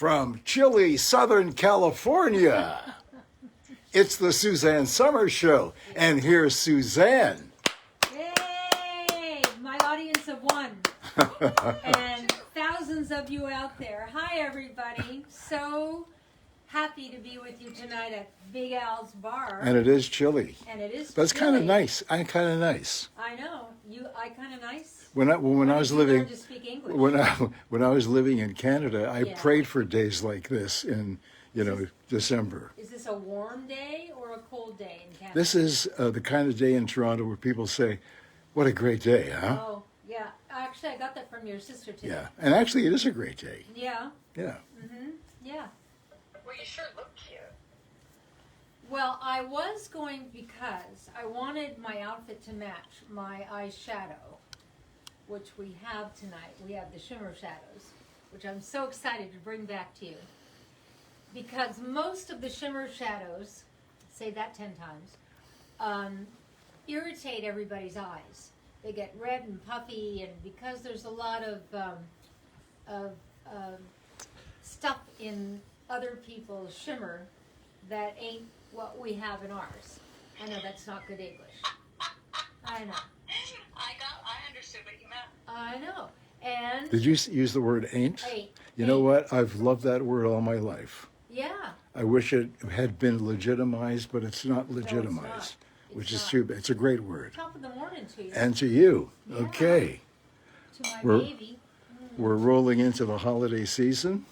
from chilly Southern California. It's the Suzanne Summers Show, and here's Suzanne. Yay! My audience of one. And thousands of you out there. Hi, everybody. So happy to be with you tonight at Big Al's Bar. And it is chilly. And it is But it's kind of chilly. nice. I'm kind of nice. I know. I kind of nice? When I was Did you learn living to speak English? when I was living in Canada, I Yeah. prayed for days like this in December. Is this a warm day or a cold day in Canada? This is the kind of day in Toronto where people say, "What a great day, huh?" Oh, yeah. Actually, I got that from your sister today. Yeah, and actually, it is a great day. Yeah. Yeah. Yeah. Well, you sure look cute. Well, I was going because I wanted my outfit to match my eyeshadow, which we have tonight. We have the Shimmer Shadows, which I'm so excited to bring back to you. Because most of the Shimmer Shadows, say that 10 times, irritate everybody's eyes. They get red and puffy, and because there's a lot of stuff in other people's shimmer that ain't what we have in ours. I know that's not good English. I know. I understood what you meant. I know. And Did you use the word ain't? Ain't. You know Ain't. what? I've loved that word all my life. yeah, I wish it had been legitimized, but it's not legitimized, It's which is not. too bad. It's a great word. top of the morning to you. And to you, Yeah. okay. To my we're- baby. We're rolling into the holiday season.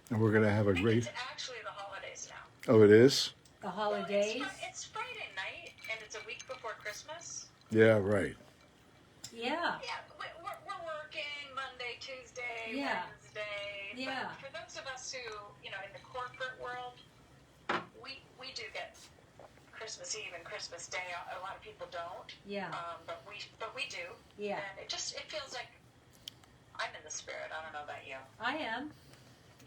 And we're going to have a great... It's actually the holidays now. Oh, it is? The Well, holidays. it's Friday night, and it's a week before Christmas. Yeah, right. Yeah. Yeah, we're working Monday, Tuesday, Yeah. Wednesday. Yeah. But for those of us who, in the corporate world, we do get Christmas Eve and Christmas Day. A lot of people don't. Yeah. But we do. Yeah. And it feels like I'm in the spirit. I don't know about you. I am.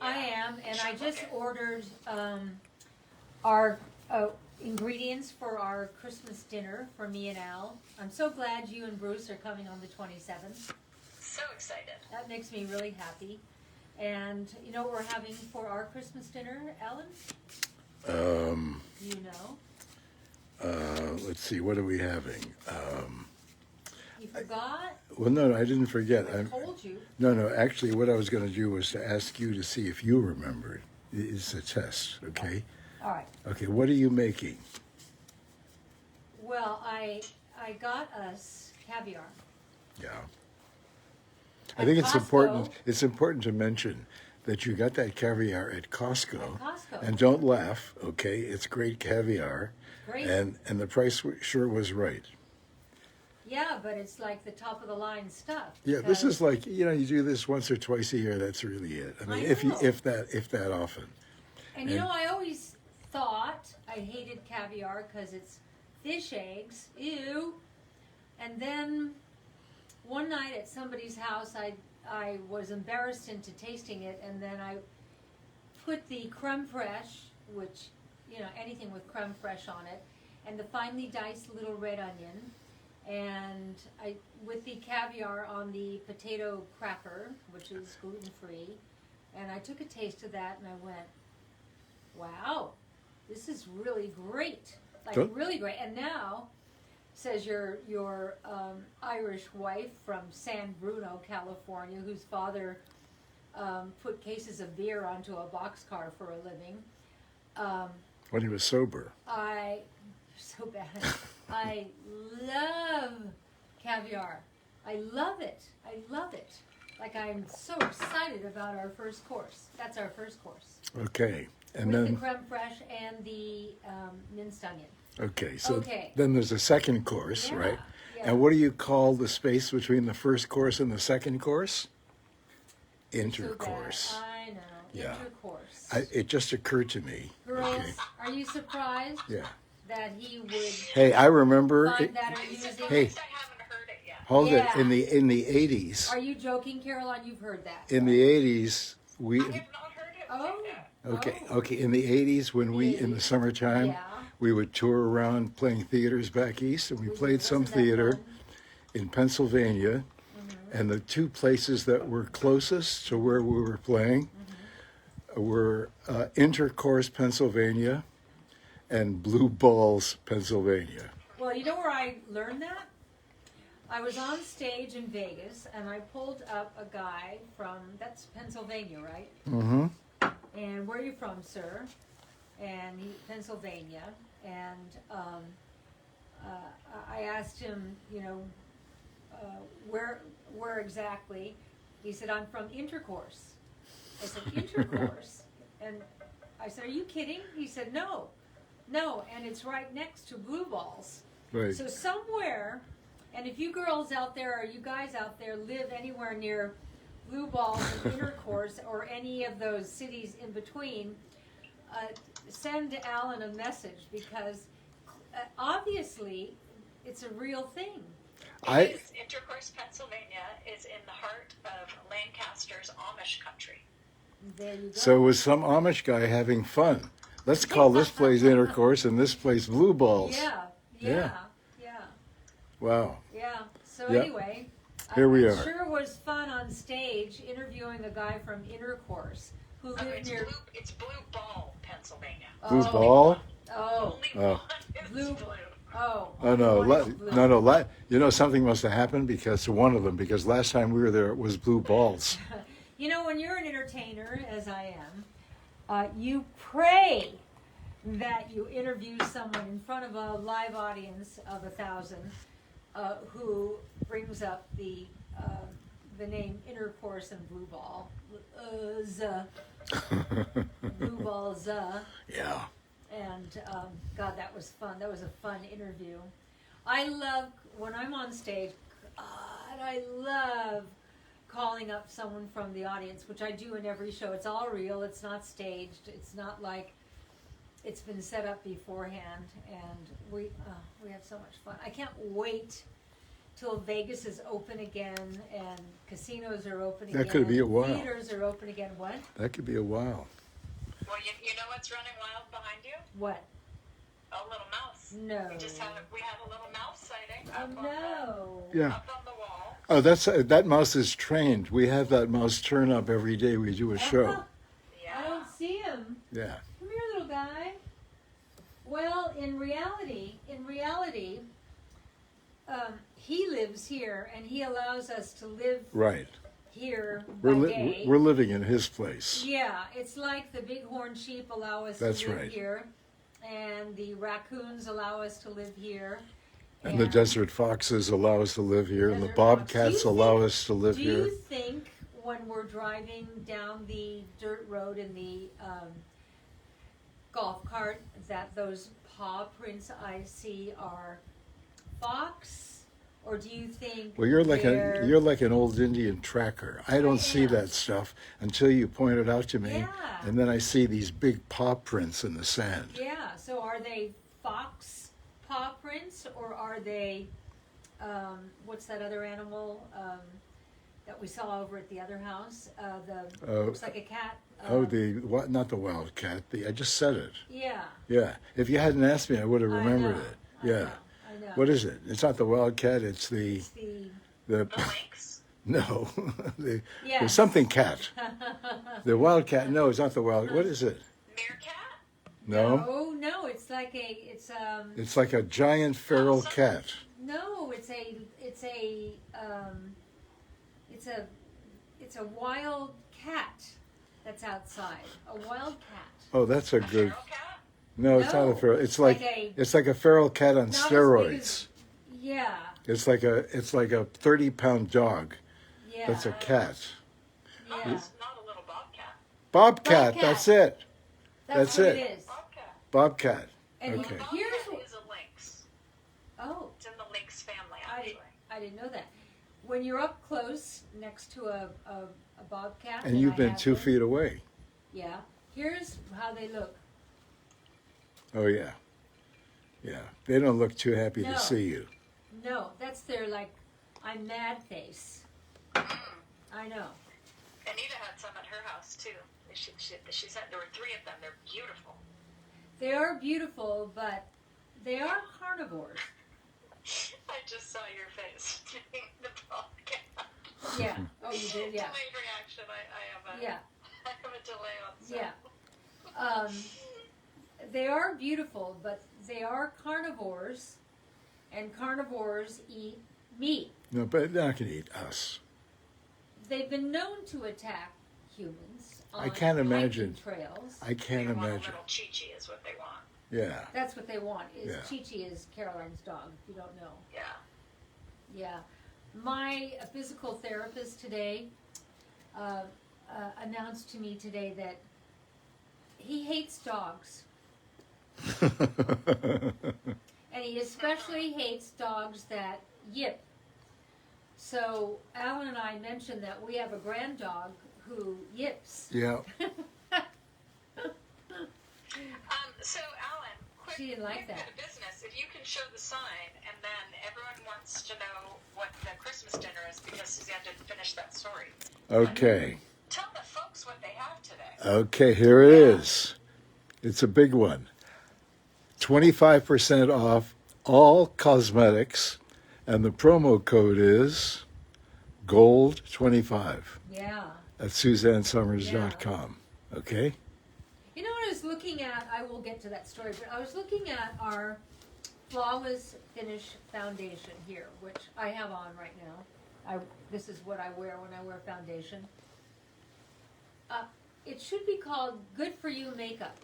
Yeah. I am, and I Sure, just okay. ordered our ingredients for our Christmas dinner for me and Al. I'm so glad you and Bruce are coming on the 27th. So excited. That makes me really happy. And you know what we're having for our Christmas dinner, Ellen? You know? Let's see, what are we having? You forgot? Well, no, I didn't forget. I told you. No, actually, what I was going to do was to ask you to see if you remembered. It's a test, okay? All right. Okay, what are you making? Well, I got us caviar. Yeah. I At think it's Costco. important to mention that you got that caviar at Costco. At Costco. And don't laugh, okay? It's great caviar. Great. And the price sure was right. Yeah, but it's like the top of the line stuff. Yeah, this because- is like, you do this once or twice a year, that's really it. I mean, I if know. that often. And you know, I always thought I hated caviar because it's fish eggs. Ew. And then one night at somebody's house, I was embarrassed into tasting it, and then I put the creme fraiche, which, anything with creme fraiche on it, and the finely diced little red onion, and with the caviar on the potato cracker, which is gluten-free, and I took a taste of that, and I went, wow, this is really great, Don't- really great. And now, says your Irish wife from San Bruno, California, whose father put cases of beer onto a boxcar for a living. When he was sober. So bad. I love caviar. I love it. Like, I'm so excited about our first course. That's our first course. Okay. And With then, the creme fraiche and the minced onion. okay, so Okay. then there's a second course, Yeah, right? yeah. And what do you call the space between the first course and the second course? So bad. Intercourse. I know. Yeah. Intercourse. It just occurred to me. Girls, Okay. are you surprised Yeah. that he would Hey, I remember. find that I'm amusing? surprised Hey. I haven't heard it yet. Hold Yeah. it. In the 80s. Are you joking, Caroline? You've heard that. In the 80s, we. I have not heard it. Oh. Okay. Oh. Okay. In the 80s, when we in the 80s. summertime, Yeah. we would tour around playing theaters back east, and we played some Wasn't that theater fun? in Pennsylvania, And the two places that were closest to where we were playing were Intercourse, Pennsylvania, and Blue Balls, Pennsylvania. Well, you know where I learned that? I was on stage in Vegas, and I pulled up a guy from, that's Pennsylvania, right? Mm-hmm. And where are you from, sir? And he, Pennsylvania. And I asked him, you know, where exactly? He said, I'm from Intercourse. I said, Intercourse? And I said, are you kidding? He said, no, and it's right next to Blue Balls. Right. So somewhere, and if you girls out there or you guys out there live anywhere near Blue Balls and Intercourse or any of those cities in between, send Alan a message because obviously it's a real thing. Intercourse, Pennsylvania is in the heart of Lancaster's Amish country. There you go. So it was some Amish guy having fun. Let's call this place Intercourse and this place Blue Balls. Yeah. Wow. Yeah. So Yeah. anyway, Here we it are. sure was fun on stage interviewing a guy from Intercourse who lived It's near. Blue Ball, Pennsylvania. Blue Oh. Ball? Oh, Only Oh. one is Blue- blue. oh. Oh no, one is blue. no. You know, something must have happened because one of them, because last time we were there it was Blue Balls. You know, when you're an entertainer, as I am, you pray that you interview someone in front of a live audience of 1,000 who brings up the name Intercourse and Blue Ball. Blue Ball, Yeah. and God, that was fun. That was a fun interview. I love, when I'm on stage, God, I love calling up someone from the audience, which I do in every show. It's all real. It's not staged. It's not like it's been set up beforehand, and we have so much fun. I can't wait till Vegas is open again and casinos are open again. That could be a while. Theaters are open again. What? That could be a while. Well, you know what's running wild behind you? What? A little mouse. No. We have a little mouse sighting Oh up, no. Yeah. up on the wall. Oh, that mouse is trained. We have that mouse turn up every day we do a show. I Yeah. don't see him. Yeah. Come here, little guy. Well, in reality, he lives here, and he allows us to live Right. here We're by li- day. we're living in his place. Yeah, it's like the bighorn sheep allow us That's to live right. here, and the raccoons allow us to live here. And the desert foxes allow us to live here, and the Desert fox. bobcats Do you allow think- us to live Do here. you think when we're driving down the dirt road in the golf cart that those paw prints I see are fox, or do you think? Well, you're they're- like an old Indian tracker. I don't see am. that stuff until you point it out to me, Yeah. and then I see these big paw prints in the sand. Yeah. So are they fox paw prints, or are they? What's that other animal that we saw over at the other house? Looks like a cat. What? Not the wildcat. I just said it. Yeah. Yeah. If you hadn't asked me, I would have I remembered know, it. I Yeah. know, I know. What is it? It's not the wildcat. It's the It's the the The lynx. no. There's Yes. something cat. The wildcat. No, it's not the wild. What is it? Meerkat? No. No, it's like It's like a giant feral cat. no, it's a wild cat that's outside. A wild cat. Oh, that's a good. Feral cat? No, it's not a No, feral. It's like a- it's like a feral cat on Not as big steroids. as- Yeah, It's like a 30-pound dog. yeah. That's a cat. Oh, Yeah. it's not a little bobcat. Bobcat. Bobcat. That's it. That's that's what it. it is. Bobcat. Bobcat. And Okay. Bobcat here's is a lynx. oh, It's in the lynx family, actually. I didn't know that. When you're up close next to a bobcat, And you've I been have 2 them, feet away. Yeah. Here's how they look. Oh yeah. Yeah. They don't look too happy No. to see you. No, that's their like, I'm mad face. I know. Anita had some at her house, too. She said there were 3 of them. They're beautiful. They are beautiful, but they are carnivores. I just saw your face. The bobcat. Yeah. Oh, you did. Yeah. Delayed reaction. I have a Yeah. I have a delay on Zoom. Yeah. They are beautiful, but they are carnivores, and carnivores eat meat. No, but they're not going to eat us. They've been known to attack humans on I can't hiking imagine. trails. I can't They want a imagine. little Chi-Chi is what they want. Yeah. That's what they want. Is Yeah. Chi-Chi is Caroline's dog, if you don't know. Yeah. Yeah. My physical therapist today announced to me today that he hates dogs. And he especially hates dogs that yip. So Alan and I mentioned that we have a grand dog who yips. Yeah. So Alan, quick, She didn't like quick that. bit of business. If you can show the sign, and then everyone wants to know what the Christmas dinner is because Suzanne didn't finish that story. Okay. Tell the folks what they have today. Okay, here it is. It's a big one. 25% off all cosmetics, and the promo code is GOLD25 Yeah. at SuzanneSummers.com. Okay? You know what I was looking at? I will get to that story, but I was looking at our Flawless Finish foundation here, which I have on right now. This is what I wear when I wear foundation. It should be called Good For You Makeup.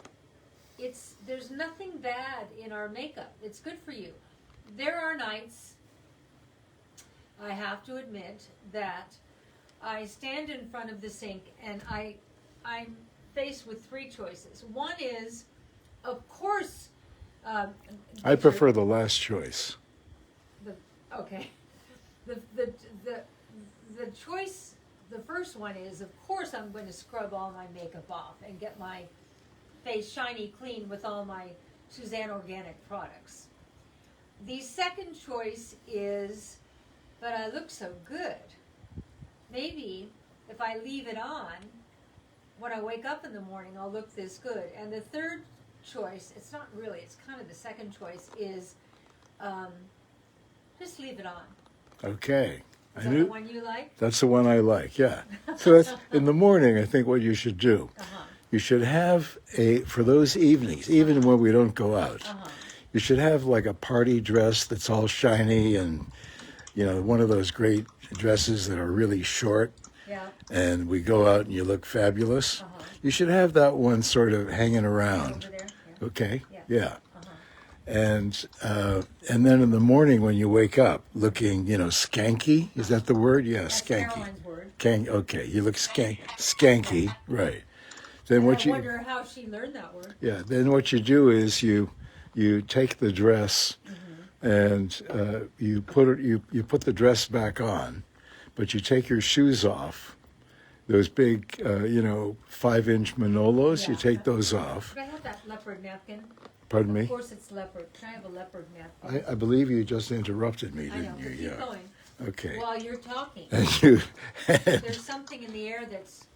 There's nothing bad in our makeup. It's good for you. There are nights, I have to admit, that I stand in front of the sink and I'm faced with three choices. One is, of course, I prefer the last choice. Okay. The choice, the first one is, of course, I'm going to scrub all my makeup off and get my face shiny clean with all my Suzanne Organic products. The second choice is, but I look so good. Maybe if I leave it on, when I wake up in the morning, I'll look this good. And the third choice, it's not really, it's kind of the second choice, is just leave it on. Okay. Is that the one you like? That's the one I like, yeah. So that's in the morning, I think what you should do. Uh-huh. You should have for those evenings, even when we don't go out, you should have like a party dress that's all shiny and, you know, one of those great dresses that are really short. Yeah. And we go out and you look fabulous. You should have that one sort of hanging around. Over there? Yeah. Okay? Yeah. Yeah. And then in the morning when you wake up looking, you know, skanky, is that the word? Yeah, That's skanky. Caroline's word. Okay, you look skanky, right. Then what I you wonder how she learned that word. yeah, then what you do is you take the dress and you put the dress back on, but you take your shoes off. Those big 5-inch Manolos, you Yeah. take those off. Can I have that leopard napkin? Pardon me? Of course it's leopard. Can I have a leopard napkin? I believe you just interrupted me, I know, didn't you? but keep Yeah. going. Okay. While you're talking, And you there's something in the air that's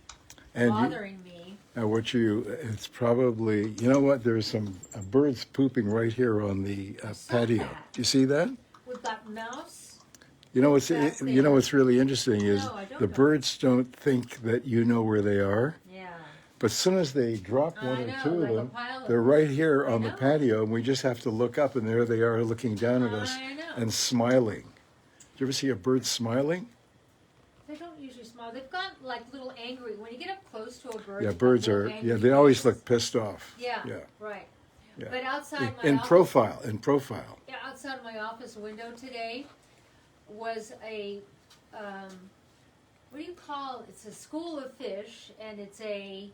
and you, bothering me. it's probably, you know what, there's some birds pooping right here on the saw patio. that. Do you see that? With that mouse? You know what's Back you know there. what's really interesting is No, I don't the know. birds don't think that you know where they are, Yeah. but as soon as they drop I one or know, two like of a them, pile of they're them. right here I on the know. patio, and we just have to look up, and there they are looking down at us I know. and smiling. Do you ever see a bird smiling? They don't usually smile. They've got like little angry. When you get up close to a bird, Yeah, they've got birds little are. angry Yeah, they always faces. look pissed off. Yeah. Yeah. Right. Yeah. But outside my In office, profile. In profile. yeah, outside my office window today was a what do you call? It's a school of fish, and it's a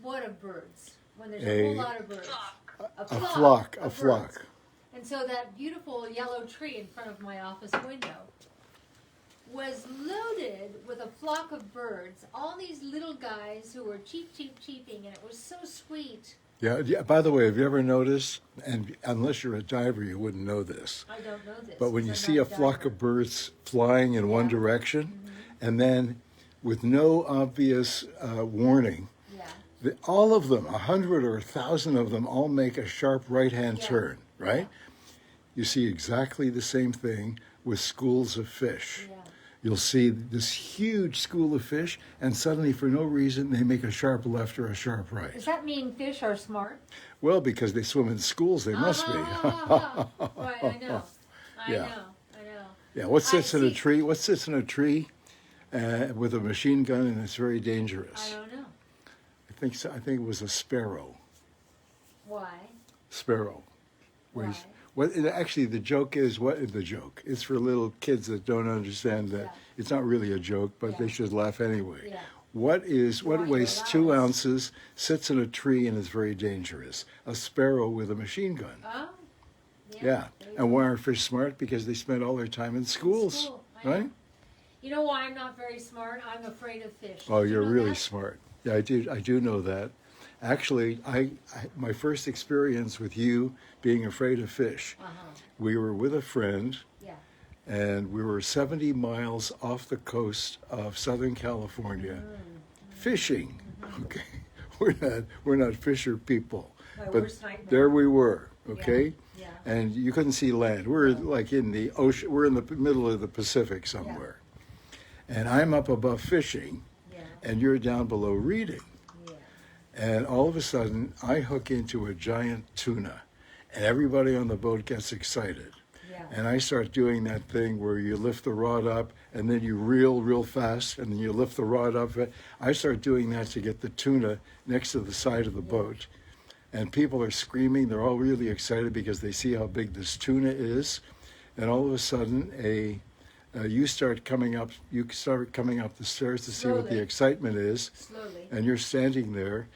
what of birds? When there's a whole lot of birds. Flock. A A flock. flock. A of birds. flock. And so that beautiful yellow tree in front of my office window was loaded with a flock of birds, all these little guys who were cheeping, and it was so sweet. Yeah. By the way, have you ever noticed? And unless you're a diver, you wouldn't know this. I don't know this. But when you 'cause I'm see a not flock diver. of birds flying in one Yeah. direction, and then with no obvious warning, Yeah. all of them, 100 or 1,000 of them, all make a sharp right-hand Yeah. turn, right? You see exactly the same thing with schools of fish. Yeah. you'll see this huge school of fish, and suddenly, for no reason, they make a sharp left or a sharp right. Does that mean fish are smart? Well, because they swim in schools, they must be. Right, I know. I Yeah. know. Yeah, what sits in a see. tree? What sits in a tree with a machine gun and it's very dangerous? I don't know. I think so. I think it was a sparrow. Why? Sparrow. Where Why? he's- What actually the joke is? What is the joke? It's for little kids that don't understand that Yeah. it's not really a joke, but Yeah. they should laugh anyway. Yeah. What Why weighs you're 2 loud. ounces, sits in a tree, and is very dangerous? A sparrow with a machine gun. Oh. Yeah. there you And go. why are fish smart? Because they spend all their time in schools, School, I know. right? You know why I'm not very smart? I'm afraid of fish. Oh, Did you you're know really that? smart. Yeah, I do know that. Actually, my first experience with you being afraid of fish, Uh-huh. we were with a friend, Yeah. and we were 70 miles off the coast of Southern California, fishing. Okay, we're not fisher people, My but worst nightmare. there we were. Okay, Yeah. and you couldn't see land. We're like in the ocean. We're in the middle of the Pacific somewhere, and I'm up above fishing, Yeah. and you're down below reading. Yeah. And all of a sudden, I hook into a giant tuna, and everybody on the boat gets excited. Yeah. And I start doing that thing where you lift the rod up, and then you reel real fast, and then you lift the rod up. I start doing that to get the tuna next to the side of the boat. And people are screaming. They're all really excited because they see how big this tuna is. And all of a sudden, you start coming up the stairs to see what the Slowly. excitement is. Slowly. And you're standing there,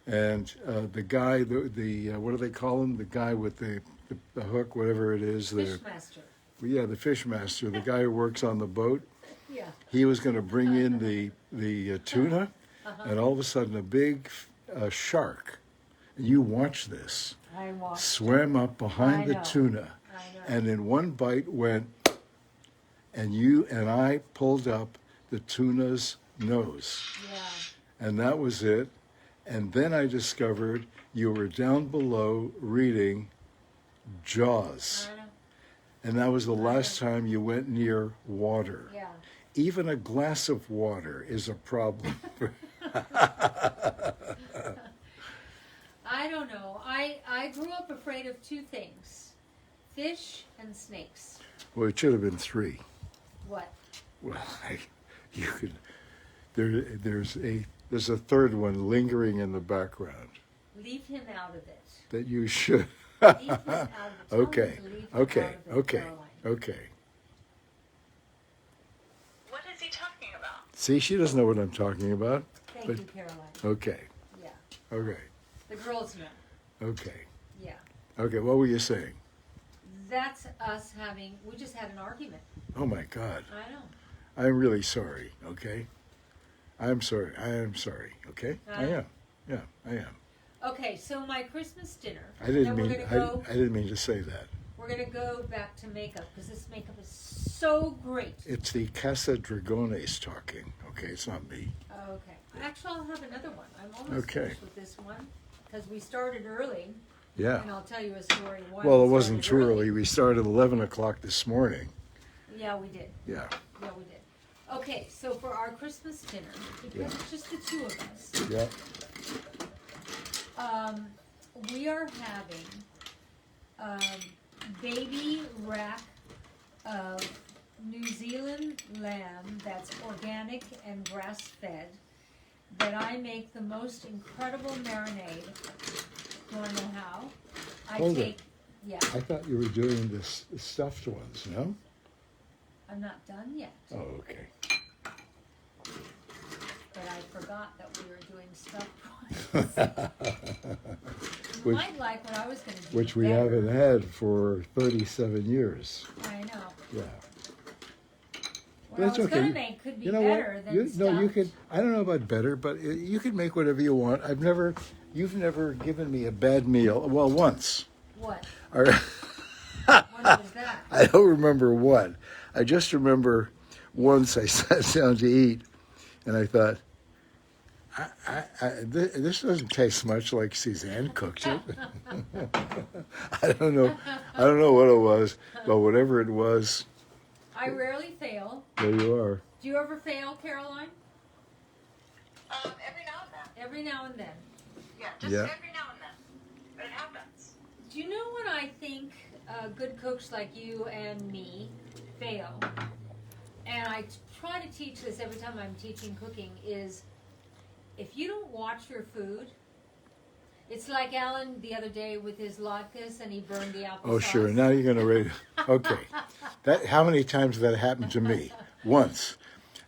and the guy, the what do they call him? The guy with the hook, whatever it is. Fishmaster. The fish master, the guy who works on the boat. Yeah. He was going to bring in the tuna, Uh-huh. and all of a sudden a big shark. And you watch this. I watched. Swam up behind I the know. tuna, I know. and in one bite went, and you and I pulled up the tuna's nose. Yeah. And that was it. And then I discovered you were down below reading Jaws. I know. And that was the last time you went near water. Yeah. Even a glass of water is a problem. I don't know. I grew up afraid of two things: fish and snakes. Well, it should have been 3. What? Well, you could. There's a third one lingering in the background Leave him out of it. that you should. Leave him out of it. Tell him Okay, to leave him okay, out of it, okay, Caroline. okay. What is he talking about? See, she doesn't know what I'm talking about. Thank But you, Caroline. okay, Yeah. okay, The girls know. okay, Yeah. okay. What were you saying? That's us having. We just had an argument. Oh my God, I know. I'm really sorry. Okay, I'm sorry. I am sorry. Okay, I am. Yeah, I am. Okay, so my Christmas dinner. I didn't then mean. We're gonna go. I didn't mean to say that. We're gonna go back to makeup because this makeup is so great. It's the Casa Dragones talking. Okay, it's not me. Okay. Actually, I'll have another one. I'm almost Okay. finished with this one because we started early, Yeah. and I'll tell you a story. Why Well, we it wasn't too started early. We started 11 o'clock this morning. Yeah, we did. Yeah. Yeah, we did. Okay, so for our Christmas dinner, because it's just the two of us, Yeah. we are having baby rack of New Zealand lamb that's organic and grass fed that I make the most incredible marinade. You want to know how? Hold it. Yeah, I thought you were doing the stuffed ones, no? I'm not done yet, Oh, okay. but I forgot that we were doing stuffed ones. You Which- might like what I was going to do. Which we better. haven't had for 37 years. I know. Yeah. What That's I was okay. going to make could be You know better what? than You stuffed. could. I don't know about better, but you can make whatever you want. You've never given me a bad meal. Well, once. What? Or, When was that? I don't remember what. I just remember once I sat down to eat, and I thought, this doesn't taste much like Suzanne cooked it. I don't know what it was, but whatever it was, I rarely fail. There you are. Do you ever fail, Caroline? Every now and then. Every now and then. Yeah, just Yeah. every now and then. But it happens. Do you know what I think good cooks like you and me fail? And I try to teach this every time I'm teaching cooking is if you don't watch your food, it's like Alan the other day with his latkes and he burned the applesauce. Oh, sure. Now you're going to rate it. Okay. How many times has that happened to me? Once.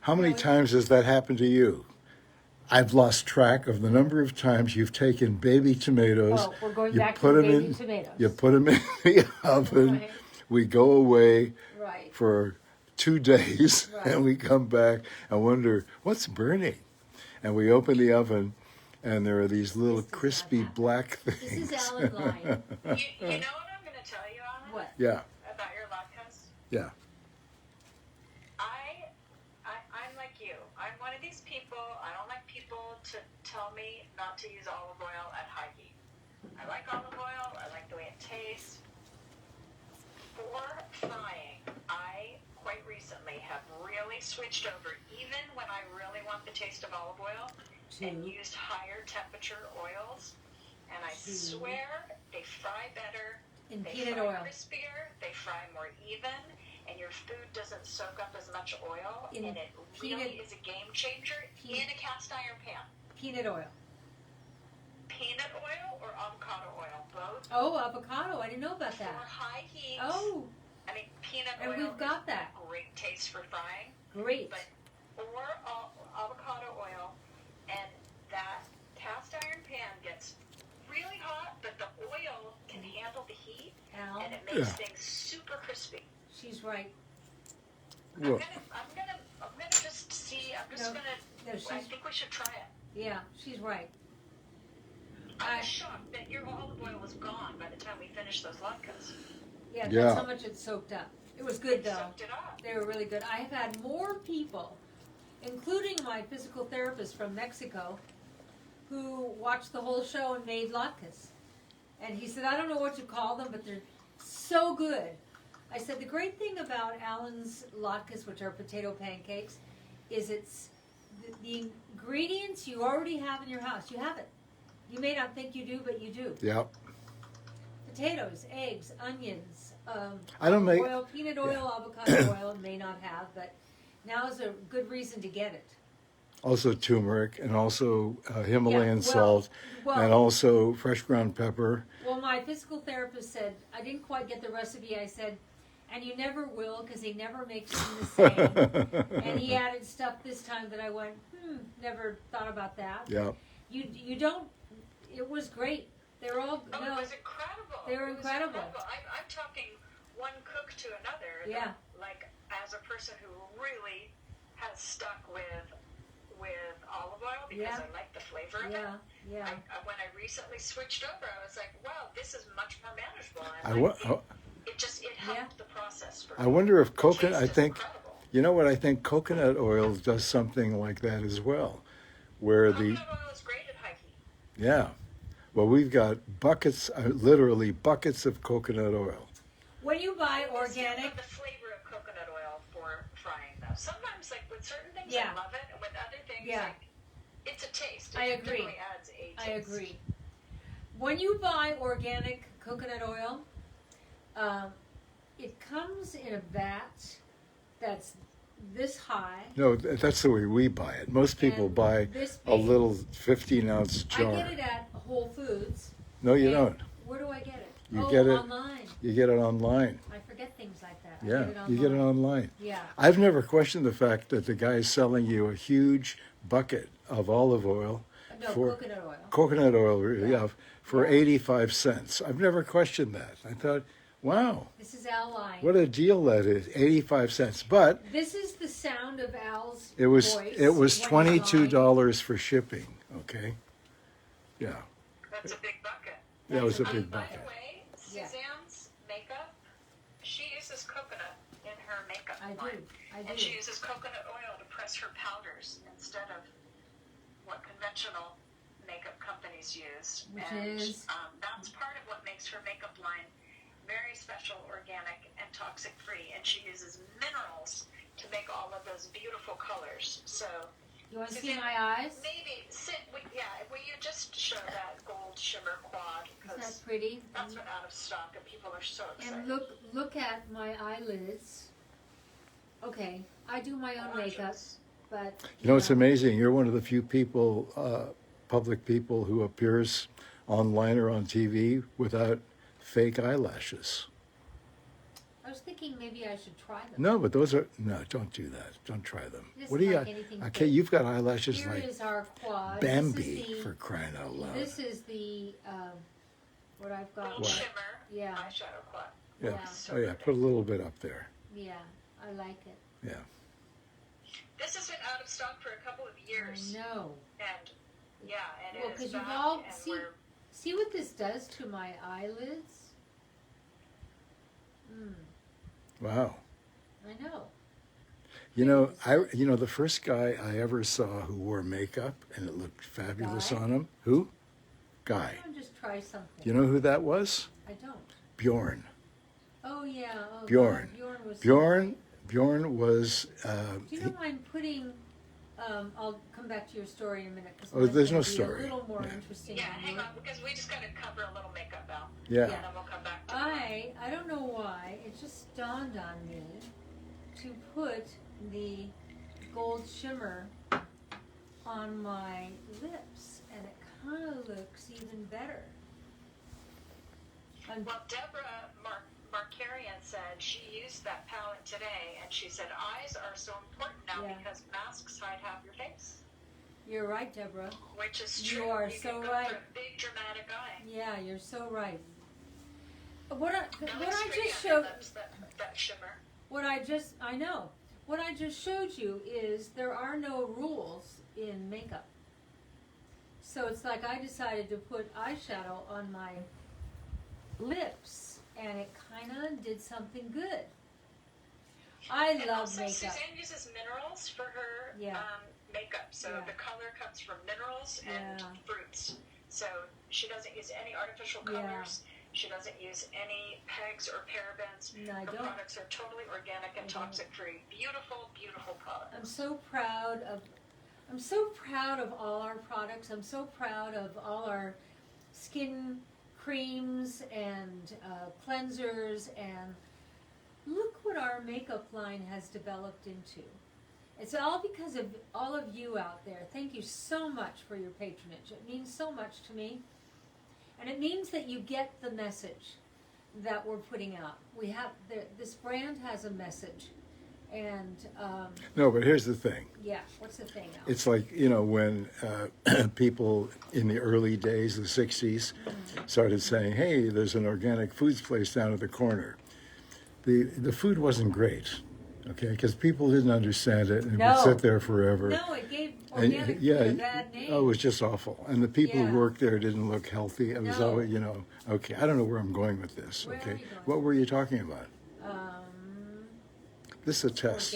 How many times has that happened to you? I've lost track of the number of times you've taken baby tomatoes. Oh, we're going you back put to them baby in, tomatoes. You put them in the oven. Right. We go away Right. for 2 days, Right. and we come back and wonder, what's burning? And we open the oven, and there are these little This does not crispy happen. black This things. is Alan lying. You know what I'm going to tell you, Alan? What? Yeah, About your latkes? yeah. I'm like you. I'm one of these people. I don't like people to tell me not to use olive oil at high heat. I like olive oil. I like the way it tastes. For frying, I quite recently have really switched over, even when I really want the taste of olive oil, and used higher temperature oils. And I swear they fry better. In They peanut fry oil. crispier. They fry more even. And your food doesn't soak up as much oil, In and it really is a game changer in a cast iron pan. Peanut oil. Peanut oil or avocado oil, both Oh, avocado. I didn't know about for that. high heat. Oh, I mean, peanut and oil we've got is that. a great taste for frying, Great. but or avocado oil, and that cast iron pan gets really hot, but the oil can handle the heat, Al, and it makes Yeah. things super crispy. she's right. Well, I'm gonna just see. I'm just No, gonna. no, I she's think we should try it. yeah, she's right. I I- was shocked that your olive oil was gone by the time we finished those latkes. Yeah, Yeah. that's how much it soaked up. It was good It though. soaked it up. They were really good. I've had more people, including my physical therapist from Mexico, who watched the whole show and made latkes. And he said, I don't know what to call them, but they're so good. I said, the great thing about Alan's latkes, which are potato pancakes, is it's the ingredients you already have in your house. You have it. You may not think you do, but you do. yeah. Potatoes, eggs, onions, I don't make. oil, peanut oil, avocado oil, may not have, but now is a good reason to get it. Also turmeric, and also Himalayan Yeah, salt, well- and also fresh ground pepper. Well, my physical therapist said, I didn't quite get the recipe. I said, and you never will because he never makes them the same. And he added stuff this time that I went, never thought about that. Yeah. You don't, it was great. They're all, Oh, no, it was incredible. They were It was incredible. I'm talking one cook to another. Yeah. Like as a person who really has stuck with olive oil because Yeah. I like the flavor of yeah, it. yeah. When I recently switched over, I was like, wow, this is much more manageable. I And wa- it helped the process for I me. wonder if The coconut. I taste is think. incredible. You know what? I think coconut oil does something like that as well, where the Coconut oil is great at high heat. yeah. Well, we've got buckets, literally buckets of coconut oil. When you buy I still organic, love the flavor of coconut oil for frying, though. Sometimes, like with certain things, Yeah. I love it, and with other things, Yeah. like it's a taste. It I agree. definitely adds a taste. I agree. When you buy organic coconut oil, it comes in a vat that's this high. No, that's the way we buy it. Most people And buy this a big. little 15-ounce I jar. get it at Whole Foods. No, you And don't. Where do I get it? You get it- online. You get it online. I forget things like that. I Yeah, get it online. you get it online. Yeah. I've never questioned the fact that the guy is selling you a huge bucket of olive oil, No, for coconut oil. coconut oil, yeah, for Yeah. 85 cents. I've never questioned that. I thought, wow, This is Al lying. what a deal that is, 85 cents. But This is the sound of Al's it was voice. it was when he's lying. $22 for shipping. Okay, yeah, That's a big bucket. that was a By big By bucket. the way, Yeah. Suzanne's makeup, she uses coconut in her makeup I line. do. I And do. she uses coconut oil to press her powders instead of what conventional makeup companies use. Which and is? that's part of what makes her makeup line very special, organic, and toxic-free, and she uses minerals to make all of those beautiful colors. So, You want to see Suzanne, my eyes? maybe will you just show that gold shimmer quad, Isn't because that pretty? that's been out of stock, and people are so excited. And look at my eyelids. Okay, I do my own makeup, Gorgeous. but You know, it's amazing. You're one of the few people, public people, who appears online or on TV without fake eyelashes. I was thinking maybe I should try them. No, but those are no. Don't do that. Don't try them. Just What do you like got? anything Okay, fake. you've got eyelashes Here like is our quad. Bambi, This is for crying out loud. This is the what I've got. Gold shimmer Yeah. eyeshadow quad. Yeah. Yeah. So Oh yeah. pretty. Put a little bit up there. Yeah, I like it. Yeah. This has been out of stock for a couple of years, I know. and yeah, and Well, it 'cause is you've back, all- and see- we're See what this does to my eyelids? Wow. I know. You know, the first guy I ever saw who wore makeup and it looked fabulous Guy? on him. Who? Guy. I'll just try something. You know who that was? I don't. Bjorn. Oh yeah. Oh, Bjorn. Bjorn was. Bjorn was. Do you know I'm putting? I'll come back to your story in a minute because Oh, there's no story. A little more Yeah. interesting. yeah. than Hang yours. on, because we just got to cover a little makeup out, Yeah. and then we'll come back to it. I don't know why it just dawned on me to put the gold shimmer on my lips, and it kind of looks even better. Well, Deborah Markarian said she used that palette today, and she said eyes are so important now Yeah. because masks hide half your face, You're right, Deborah. which is You true. are can so go right. for a big dramatic eye. Yeah, you're so right. What That I looks pretty just on your showed. lips, that shimmer. I know. What I just showed you is there are no rules in makeup. So it's like I decided to put eyeshadow on my lips, and it kind of did something good. I And love also, makeup. Suzanne uses minerals for her Yeah. makeup, so Yeah. the color comes from minerals and Yeah. fruits. So she doesn't use any artificial Yeah. colors. She doesn't use any pegs or parabens. No, I Her don't. products are totally organic and I don't. toxic-free. Beautiful, beautiful products. I'm so proud of all our products. I'm so proud of all our skin creams and cleansers, and look what our makeup line has developed into. It's all because of all of you out there. Thank you so much for your patronage. It means so much to me. And it means that you get the message that we're putting out. This brand has a message. And No, but here's the thing. yeah, what's the thing now? It's like, you know, when people in the early days, the 60s, started saying, hey, there's an organic foods place down at the corner. The food wasn't great, okay, because people didn't understand it and it No. would sit there forever. No, it gave And, organic yeah, food a bad name. oh, it was just awful. And the people Yeah. who worked there didn't look healthy. It was No. always, you know, okay, I don't know where I'm going with this, Where are okay? you going? What were you talking about? Um, This is a test.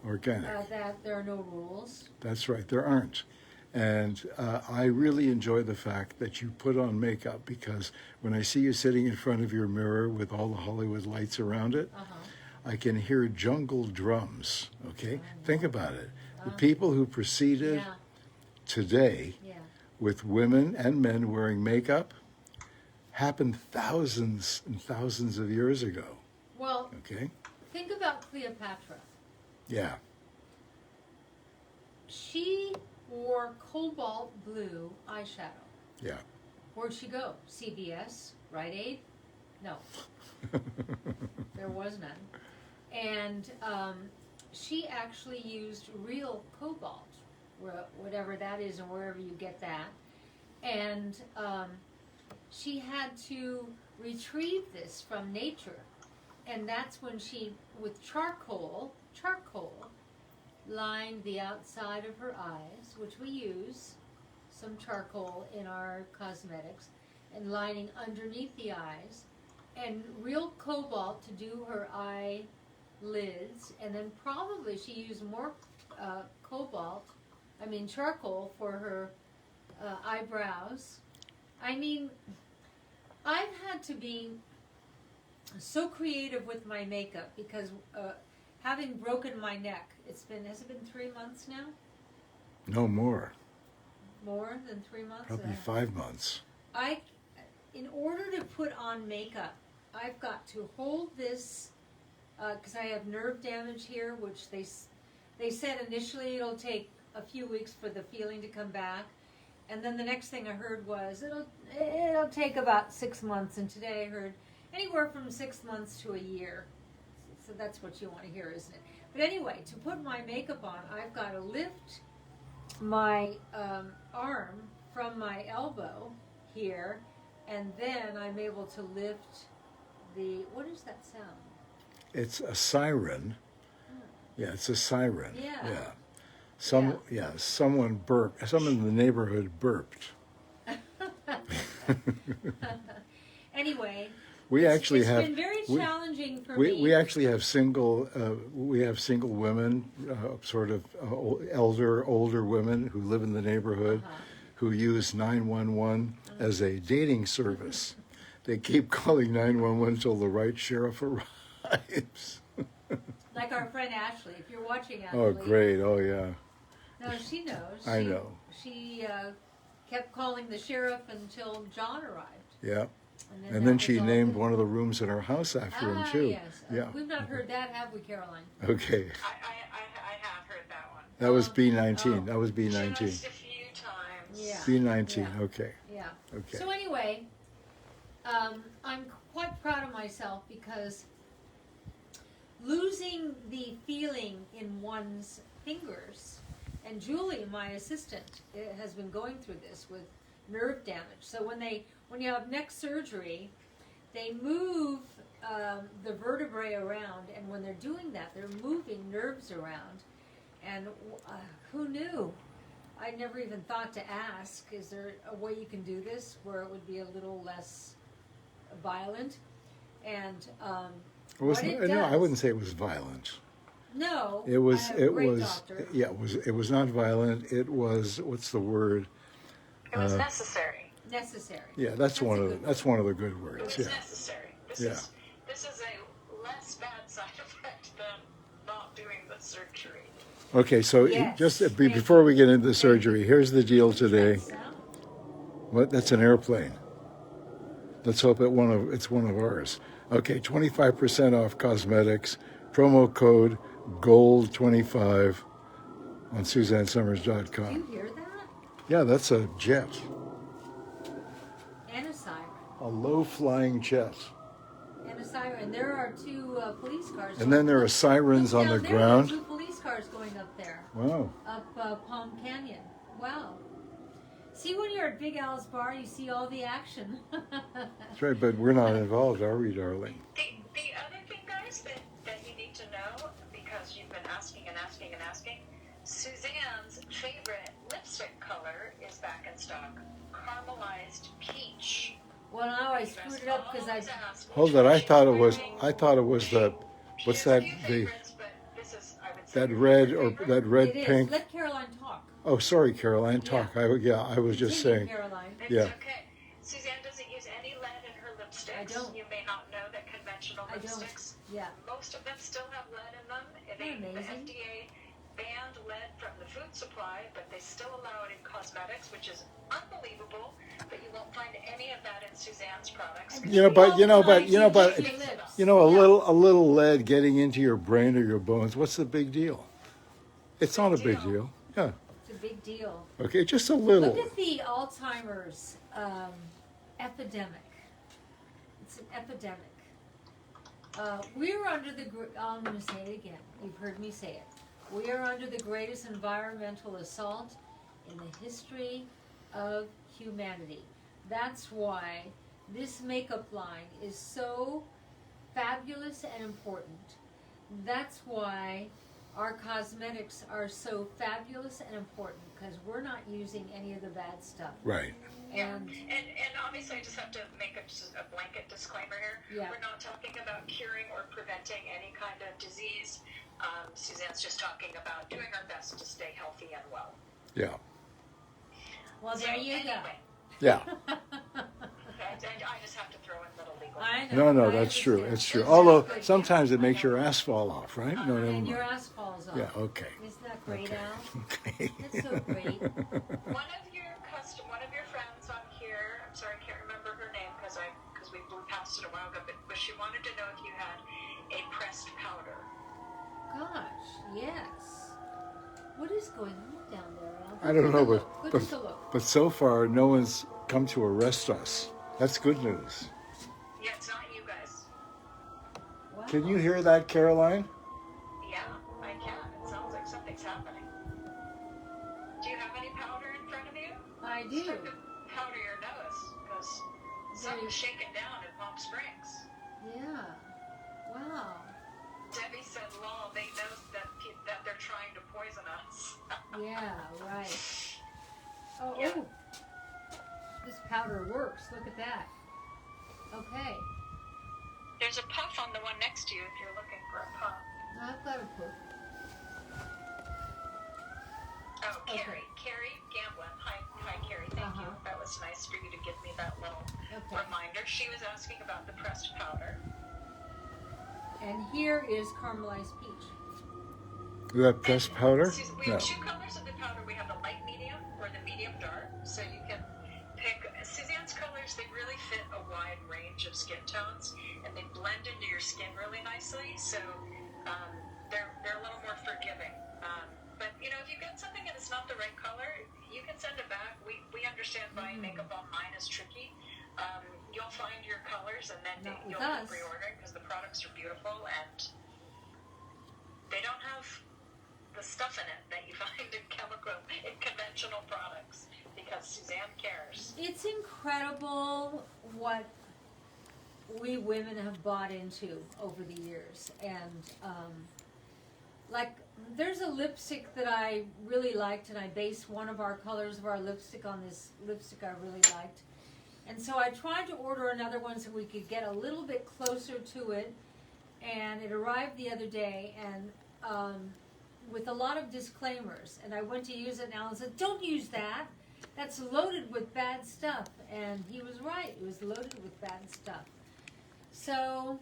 Organic. that there are no rules. That's right, there aren't. And I really enjoy the fact that you put on makeup, because when I see you sitting in front of your mirror with all the Hollywood lights around it, I can hear jungle drums, okay? Think about it. The people who proceeded Yeah, today yeah. with women and men wearing makeup happened thousands and thousands of years ago, Well, okay? think about Cleopatra. Yeah, She wore cobalt blue eyeshadow. yeah. Where'd she go? CVS? Rite Aid? No, there was none. And she actually used real cobalt, whatever that is and wherever you get that. And she had to retrieve this from nature. And that's when she, with charcoal, lined the outside of her eyes, which we use some charcoal in our cosmetics, and lining underneath the eyes, and real cobalt to do her eyelids, and then probably she used more charcoal for her eyebrows. I mean, I've had to be so creative with my makeup because having broken my neck, has it been 3 months now? No more. More than 3 months? Probably 5 months. In order to put on makeup, I've got to hold this, because I have nerve damage here, which they said initially it'll take a few weeks for the feeling to come back. And then the next thing I heard was it'll take about 6 months, and today I heard anywhere from 6 months to a year. So that's what you want to hear, isn't it? But anyway, to put my makeup on, I've got to lift my arm from my elbow here, and then I'm able to lift what is that sound? It's a siren. Yeah, it's a siren. Yeah. Someone burped. Someone in the neighborhood burped. Anyway, It's been very challenging for me. We actually have single women, sort of older women who live in the neighborhood, who use 911 as a dating service. They keep calling 911 until the right sheriff arrives. Like our friend Ashley, if you're watching Ashley. Oh, great! Oh, yeah. No, she knows. I know. She kept calling the sheriff until John arrived. Yeah. And And then she named one of the rooms in her house after him too. Yes. Yeah. We've not heard that, have we, Caroline? Okay. I have heard that one. That was B19. Oh. That was B19. Just a few times. Yeah. B19. Yeah. Okay. Yeah. Okay. So anyway, I'm quite proud of myself because losing the feeling in one's fingers, and Julie, my assistant, has been going through this with nerve damage. So when you have neck surgery, they move the vertebrae around, and when they're doing that, they're moving nerves around. And who knew? I never even thought to ask, is there a way you can do this where it would be a little less violent? And It was what it no, I does- wouldn't say it was violent. No, It was. I have a It great was. doctor. Yeah. It was not violent. It was. What's the word? It was necessary. Necessary. Yeah. That's one a of the. good That's one of the good It words. was Yeah. necessary. This Yeah. is a less bad side effect than not doing the surgery. Okay. So Yes. just Thank before you. we get into the surgery, here's the deal today. Sound? What? That's an airplane. Let's hope it's one of ours. Okay, 25% off cosmetics. Promo code GOLD25 on Do SuzanneSummers.com. you hear that? Yeah, that's a jet, And a siren. a low-flying jet. And a siren. There are two police cars. And then there are sirens Look on down the there, ground. There are two police cars going up there. Wow. Up Palm Canyon. Wow. See, when you're at Big Al's bar, you see all the action. That's right, but we're not involved, are we, darling? The other thing, guys, that you need to know, because you've been asking and asking and asking, Suzanne's favorite lipstick color is back in stock. Caramelized peach. Well, now I screwed it up because I. Hold it. I thought it was the. What's that? The that red or that red It is. pink. Let Caroline talk. Oh, sorry, Caroline. Talk. Yeah. I was just Continue, saying. Caroline. It's Yeah. okay. Suzanne doesn't use any lead in her lipsticks. I don't. You may not know that conventional I don't. lipsticks, Yeah. most of them still have lead in them. Isn't that The amazing? FDA banned lead from the food supply, but they still allow it in cosmetics, which is unbelievable. But you won't find any of that in Suzanne's products. You know, but a Yeah. little lead getting into your brain or your bones. What's the big deal? It's not a big deal. Yeah. It's a big deal. Okay, just a little. Look at the Alzheimer's epidemic. It's an epidemic. We're under the. I'm going to say it again. You've heard me say it. We are under the greatest environmental assault in the history of humanity. That's why this makeup line is so fabulous and important. That's why our cosmetics are so fabulous and important, because we're not using any of the bad stuff. Right. And And obviously, I just have to make a blanket disclaimer here. Yeah. We're not talking about curing or preventing any kind of disease. Suzanne's just talking about doing our best to stay healthy and well. Yeah. well, there you go. Anyway, Yeah. I just have to throw in little legal people. I know. No, I that's true. understand. It's true. It's Although just good. sometimes it makes your ass fall off, right? No, never And your mind. ass falls off. Yeah, okay. Isn't that great, Okay. Al? Okay. That's so great. One of your friends on here, I'm sorry, I can't remember her name because we blew past it a while ago, but she wanted to know if you had a pressed powder. Gosh, yes. What is going on down there, Al? I don't know, Go but take a look. but so far no one's come to arrest us. That's good news. Yeah, it's not you guys. Wow. Can you hear that, Caroline? Yeah, I can. It sounds like something's happening. Do you have any powder in front of you? I do. Start to powder your nose because something's shaking down in Palm Springs. Yeah. Wow. Debbie said, "Lol, they know that they're trying to poison us." Yeah, right. Oh, Yeah. oh. This powder works. Look at that. Okay. There's a puff on the one next to you if you're looking for a puff. I've got a put. Oh, Okay. Carrie Gamblin. Hi, Carrie. Thank you. That was nice for you to give me that little Okay. reminder. She was asking about the pressed powder. And here is caramelized peach. That pressed powder? We No. have two colors of the powder. We have the light medium or the medium dark. So you can pick Suzanne's colors. They really fit a wide range of skin tones, and they blend into your skin really nicely. So they're a little more forgiving. But if you get something and it's not the right color, you can send it back. We understand buying makeup online is tricky. You'll find your colors and then Not with you'll us. be reordering because the products are beautiful and they don't have the stuff in it that you find in conventional products because Suzanne cares. It's incredible what we women have bought into over the years. And, there's a lipstick that I really liked, and I based one of our colors of our lipstick on this lipstick I really liked. And so I tried to order another one so we could get a little bit closer to it. And it arrived the other day, and with a lot of disclaimers. And I went to use it, and Alan said, "Don't use that. That's loaded with bad stuff." And he was right. It was loaded with bad stuff. So,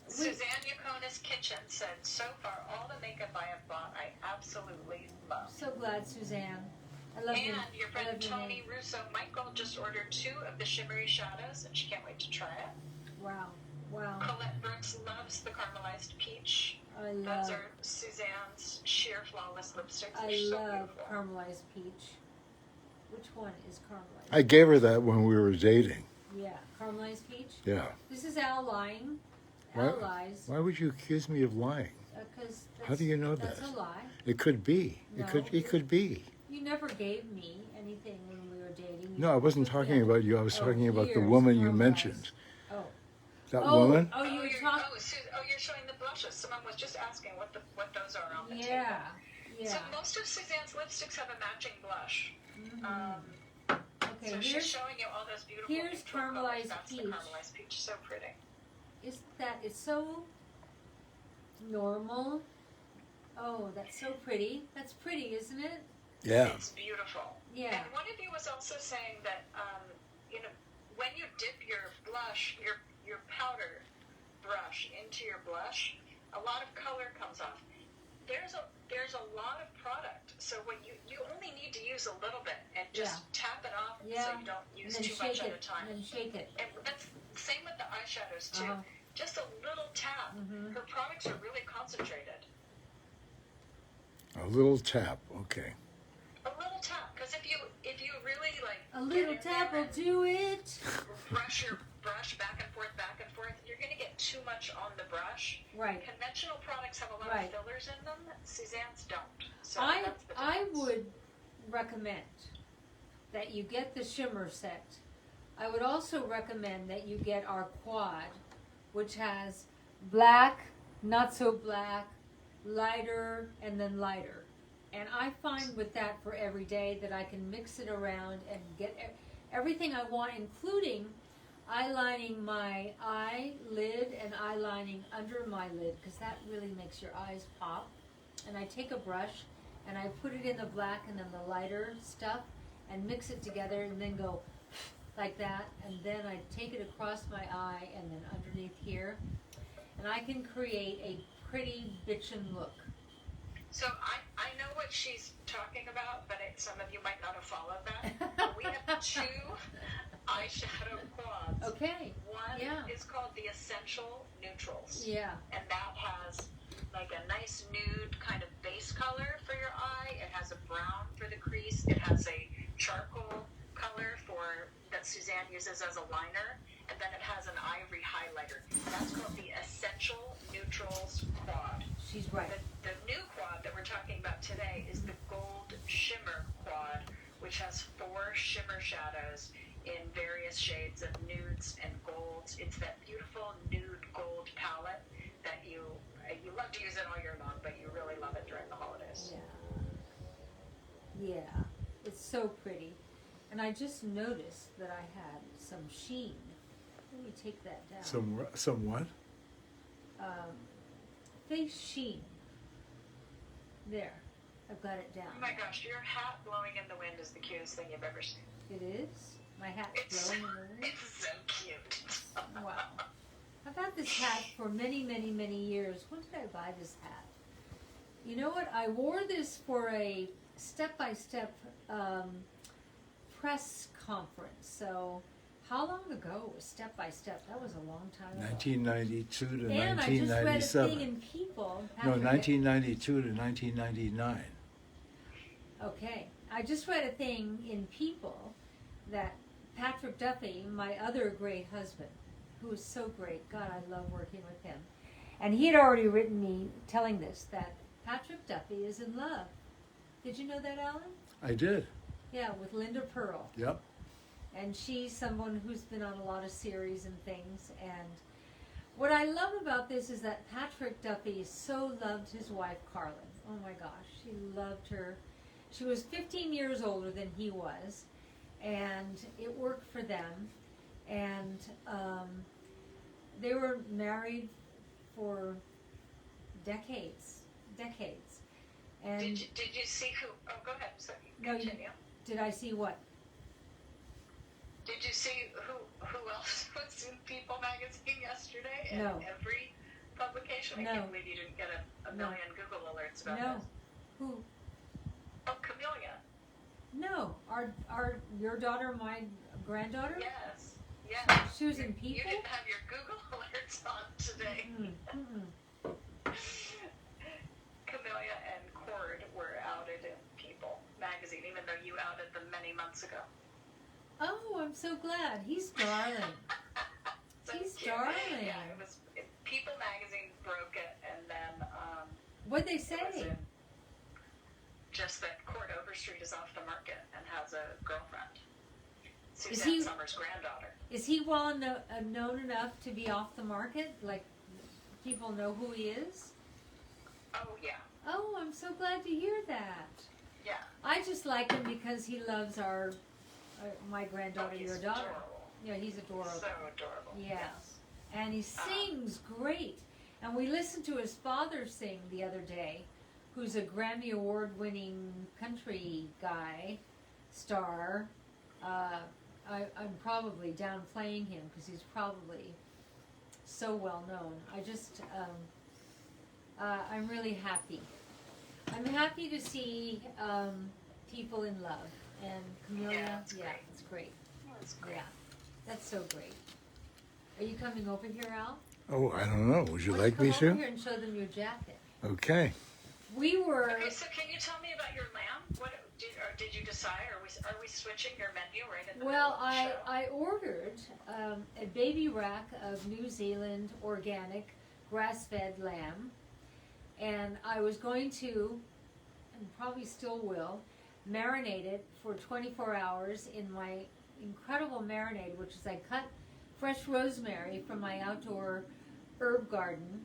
Suzanne Yacona's Kitchen said, "So far, all the makeup I have bought, I absolutely love." so glad, Suzanne. I love And you. your I friend love your Tony name. Russo Michael just ordered 2 of the shimmery shadows, and she can't wait to try it. Wow. Wow. Colette Brooks loves the caramelized peach. I Those love, are Suzanne's sheer flawless lipsticks. I They're so love beautiful. caramelized peach. Which one is caramelized? I gave her that when we were dating. Yeah, caramelized peach. Yeah. This is Al lying. What? Al lies. Why would you accuse me of lying? Because How do you know that's that? a lie. It could be. No. It could be. You never gave me anything when we were dating. No, I wasn't talking about you. I was Oh, talking about the here's woman you caramelized. mentioned. Oh. That Oh, woman? Oh, you were talking. You're showing the blushes. Someone was just asking what those are on the table. Yeah. So Yeah. most of Suzanne's lipsticks have a matching blush. Okay. So she's Here's showing you all those beautiful here's neutral colors. caramelized That's the peach. caramelized peach. So pretty. it's so normal. Oh, that's so pretty. That's pretty, isn't it? Yeah. It's beautiful. Yeah. And one of you was also saying that when you dip your blush, your powder brush into your blush, a lot of color comes off. There's a lot of product, so when you only need to use a little bit and just tap it off Yeah. so you don't And use then too much shake at it. a time. And then shake it. And that's the same with the eyeshadows too. Uh-huh. Just a little tap. Mhm. Her products are really concentrated. A little tap. Okay. A little tap, because if you really like A little get in tap there will and do it. brush your brush back and forth, you're going to get too much on the brush. Right. Conventional products have a lot Right. of fillers in them. Suzanne's don't. So I that's the I difference. would recommend that you get the shimmer set. I would also recommend that you get our quad, which has black, not so black, lighter, and then lighter. And I find with that for every day that I can mix it around and get everything I want, including eyelining my eyelid and eyelining under my lid, because that really makes your eyes pop. And I take a brush and I put it in the black and then the lighter stuff and mix it together and then go like that, and then I take it across my eye and then underneath here, and I can create a pretty bitchin' look. So I know what she's talking about, but some of you might not have followed that. We have 2 eyeshadow quads. Okay. One Yeah. is called the Essential Neutrals. Yeah. And that has like a nice nude kind of base color for your eye. It has a brown for the crease. It has a charcoal color that Suzanne uses as a liner. And then it has an ivory highlighter. That's called the Essential Neutrals quad. She's right. The new quad that we're talking about today is the Gold Shimmer quad, which has 4 shimmer shadows in various shades of nudes and golds. It's that beautiful nude gold palette that you love to use it all year long, but you really love it during the holidays. Yeah. Yeah. It's so pretty. And I just noticed that I had some sheen. Let me take that down. Some what? Face sheen. There. I've got it down. Oh my gosh, your hat blowing in the wind is the cutest thing you've ever seen. It is? My hat's blowing in the wind? It's so cute. Wow. I've had this hat for many, many, many years. When did I buy this hat? You know what? I wore this for a step-by-step press conference. So how long ago was step-by-step? That was a long time ago. 1992 to And I just read a 1997. thing in People. No, Patrick- 1992 to 1999. Okay. I just read a thing in People that Patrick Duffy, my other great husband, who is so great, God, I love working with him, and he had already written me telling this, that Patrick Duffy is in love. Did you know that, Alan? I did. Yeah, with Linda Pearl. Yep. And she's someone who's been on a lot of series and things. And what I love about this is that Patrick Duffy so loved his wife, Carlin. Oh my gosh, he loved her. She was 15 years older than he was, and it worked for them. And they were married for decades. And Did you see who? Oh, go ahead. So No, you- continue. did I see what? Did you see who else was in People magazine yesterday? In No. every publication. I No. can't believe you didn't get a No. million Google alerts about No. this. Who? Oh, Camellia. No. Your daughter, my granddaughter? Yes. Yes. She was in You People? didn't have your Google alerts on today. Camellia and Cord were outed in People magazine, even though you outed them many months ago. Oh, I'm so glad. He's darling. So He's cute. darling. Yeah, People magazine broke it, and then What'd they it was say? in just that Cord Overstreet is off the market and has a girlfriend. Suzanne he- Summers' granddaughter. Is he well known enough to be off the market? Like, people know who he is? Oh yeah, Oh, I'm so glad to hear that. yeah. I just like him because he loves my granddaughter, He's your daughter. adorable. Yeah, he's adorable. So adorable. Yeah. Yes. And he sings great. And we listened to his father sing the other day, who's a Grammy Award winning country guy, star. I'm probably downplaying him because he's probably so well known. I'm really happy. I'm happy to see people in love. And Camellia, Yeah, it's great. it's great. That's great. Yeah, that's so great. Are you coming over here, Al? Oh, I don't know. Would you Why like don't me you come over to? here and show them your jacket. Okay. We were. Okay, so can you tell me about your lamb? Did you decide? Are we switching your menu right in the Well, middle of the show? I ordered a baby rack of New Zealand organic grass-fed lamb, and I was going to, and probably still will, marinate it for 24 hours in my incredible marinade, which is I cut fresh rosemary from my outdoor herb garden,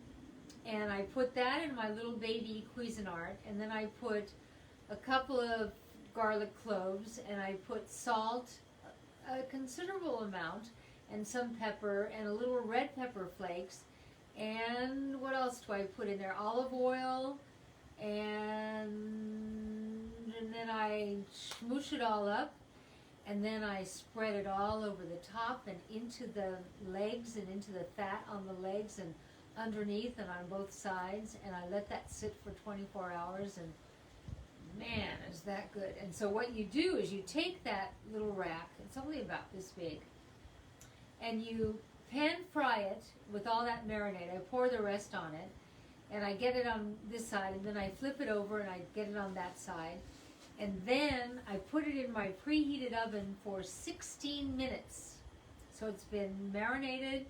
and I put that in my little baby Cuisinart, and then I put a couple of garlic cloves, and I put salt, a considerable amount, and some pepper, and a little red pepper flakes, and what else do I put in there? Olive oil, and then I smoosh it all up, and then I spread it all over the top and into the legs and into the fat on the legs and underneath and on both sides, and I let that sit for 24 hours, and man, is that good. And so what you do is you take that little rack, it's only about this big, and you pan fry it with all that marinade. I pour the rest on it, and I get it on this side, and then I flip it over and I get it on that side. And then I put it in my preheated oven for 16 minutes. So it's been marinated,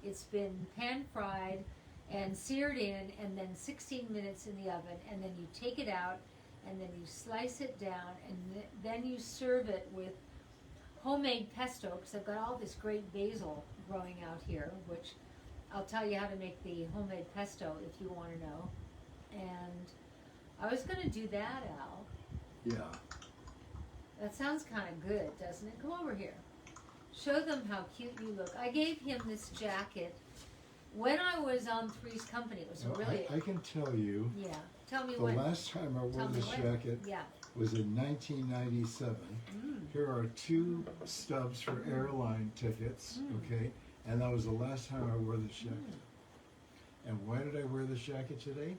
it's been pan fried and seared in, and then 16 minutes in the oven. And then you take it out, and then you slice it down, and then you serve it with homemade pesto, because I've got all this great basil growing out here, which I'll tell you how to make the homemade pesto if you want to know. And I was going to do that, Al. Yeah. That sounds kind of good, doesn't it? Come over here. Show them how cute you look. I gave him this jacket when I was on Three's Company. It was Well, really, I can tell you, yeah. Tell me the when. last time I wore Tell me this when. jacket Yeah. was in 1997. Here are 2 stubs for airline tickets, okay? And that was the last time I wore this jacket. And why did I wear this jacket today?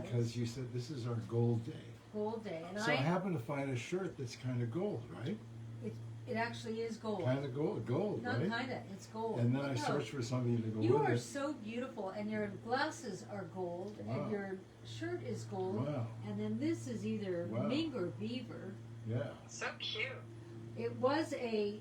Because you said this is our gold day. Gold day, and So I happened to find a shirt that's kind of gold, right? it actually is gold. Kind of gold, Not right? kind of, it's gold. And then I No. searched for something to go You with are it. so beautiful, and your glasses are gold, Wow. and your shirt is gold, Wow. and then this is either Wow. mink or beaver. Yeah. So cute. It was a,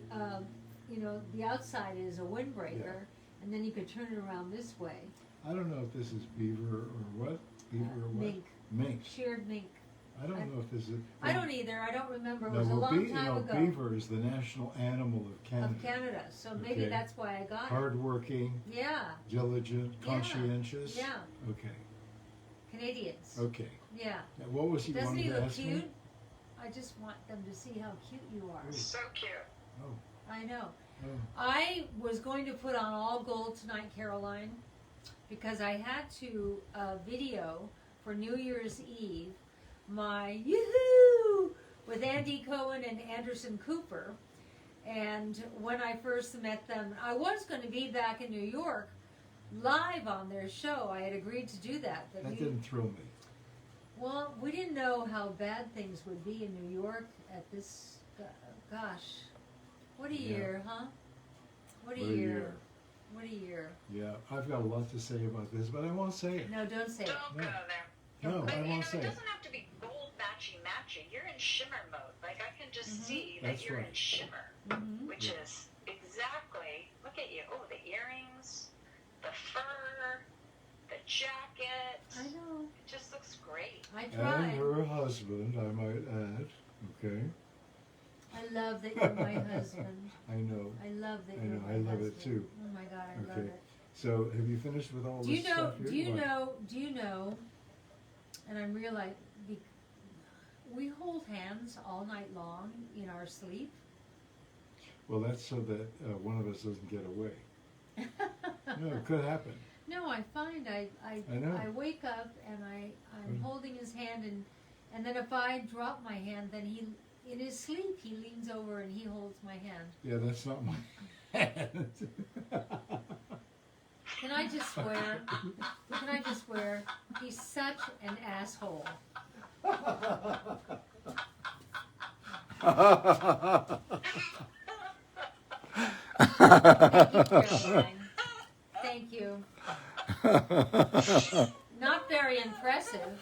the outside is a windbreaker, and then you could turn it around this way. I don't know if this is beaver or what. Beaver or what? Mink, Mink. sheared mink. I don't know if this is. I don't either. I don't remember. It No, was a well, long time ago. beaver is the national animal of Canada. Of Canada, so maybe Okay. that's why I got it. Hardworking, Yeah, diligent, Yeah. conscientious. Yeah. Okay. Canadians. Okay. Yeah. Now, what was he Doesn't wanting he to look ask cute? me? I just want them to see how cute you are. So cute. Oh. I know. Oh. I was going to put on all gold tonight, Caroline, because I had to video for New Year's Eve my Yoo-hoo with Andy Cohen and Anderson Cooper. And when I first met them, I was going to be back in New York live on their show. I had agreed to do that. But That didn't thrill me. well, we didn't know how bad things would be in New York at this, gosh, what a Yeah. year, huh? What a What a year. year. What a year. Yeah, I've got a lot to say about this, but I won't say it. No, don't say it. Don't No. go there. No, But I you know, won't it say it. doesn't have to be gold matchy. You're in shimmer mode. Like I can just see that That's you're right. in shimmer, Mhm. which Yeah. is exactly. Look at you. Oh, the earrings, the fur, the jacket. I know. It just looks great. I And tried. her husband, I might add. Okay. I love that you're my husband. I know. I love that I you're know, my I love husband. it too. Oh my God, I love Okay. it. So, have you finished with all Do this you know? stuff here? Do you What? know? Do you know? And I'm realizing we hold hands all night long in our sleep. Well, that's so that one of us doesn't get away. No, it could happen. No, I find I know. I wake up and I'm Mm. holding his hand, and then if I drop my hand, then he in his sleep he leans over and he holds my hand. Yeah, that's not my hand. Can I just swear? Can I just swear? He's such an asshole. Thank you, Caroline. Thank you. Not very impressive.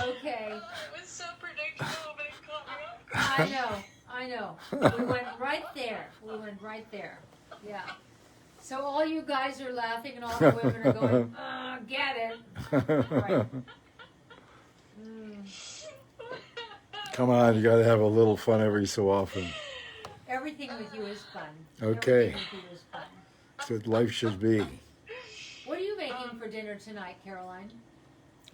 Okay. It was so predictable, but it caught me off. I know. We went right there. Yeah. So all you guys are laughing and all the women are going, get it. Right. Come on, you got to have a little fun every so often. Everything with you is fun. Okay. Everything with you is fun. That's what life should be. What are you making for dinner tonight, Caroline?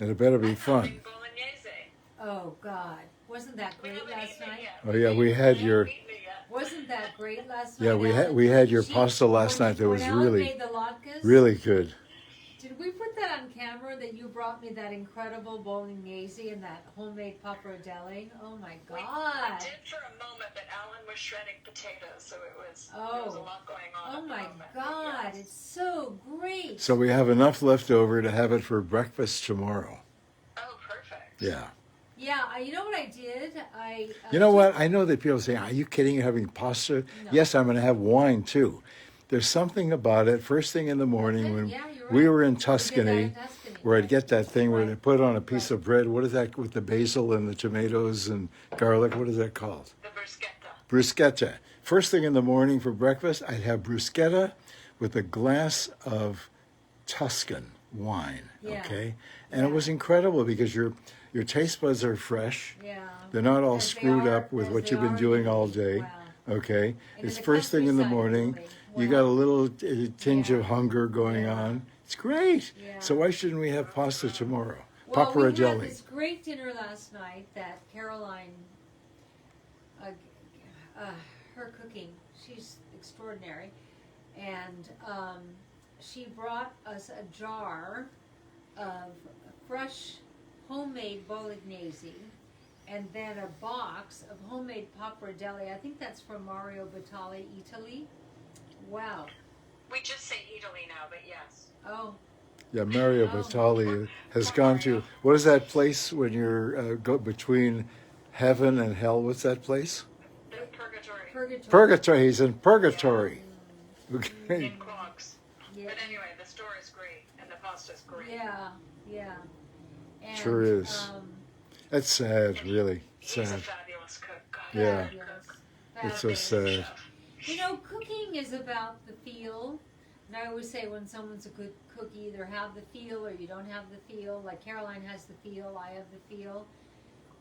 And it better be I'm fun. having bolognese. Oh, God. Wasn't that We great haven't last eaten it night? yet. Oh yeah, we had your Haven't eaten it yet. Wasn't that great last night? yeah Alan? we had your She- pasta last when night. That was Ellen really made the latkes, really good. Did Did we put that on camera that you brought me that incredible bolognese and that homemade pappardelle? Oh my We God. did for a moment, but Alan was shredding potatoes, so there was a Oh. lot going on. Oh at the my moment. God. Yes. It's so great. So we have enough left over to have it for breakfast tomorrow. Oh, perfect. Yeah. Yeah, you know what I did? You know what? I know that people say, "Are you kidding? You're having pasta?" No. Yes, I'm going to have wine too. There's something about it. First thing in the morning when Yeah, you're we right. were in We did that Tuscany, in Tuscany, where I'd right. get that thing where Right. they put on a piece Right. of bread. What is that with the basil and the tomatoes and garlic? What is that called? The bruschetta. Bruschetta. First thing in the morning for breakfast, I'd have bruschetta with a glass of Tuscan wine. Yeah. Okay, and it was incredible because your taste buds are fresh. Yeah. They're not all As they screwed are- up with as what they you've been are doing in all Italy. day. Wow. Okay, And it's in the first thing in the countryside of morning. Italy. You Wow. got a little tinge Yeah. of hunger going Yeah. on. It's great. Yeah. So why shouldn't we have pasta tomorrow? Well, we had Pappardelle. this great dinner last night that Caroline, her cooking, she's extraordinary, and she brought us a jar of fresh homemade bolognese, and then a box of homemade pappardelle. I think that's from Mario Batali, Italy. Wow. We just say Italy now, but yes. Oh, Yeah, Mario Oh. Batali has gone to, what is that place when you're go between heaven and hell? What's that place? The purgatory. purgatory. Purgatory. He's in purgatory. In Okay. clogs. Yeah. But anyway, the store is great, and the pasta's great. Yeah, yeah. And, Sure is. That's sad, really. He's a Sad. fabulous cook. God, Yeah. he's a good cook. It's so Amazing sad. chef. You know, cooking is about the feel. And I always say when someone's a good cook, you either have the feel or you don't have the feel. Like Caroline has the feel, I have the feel.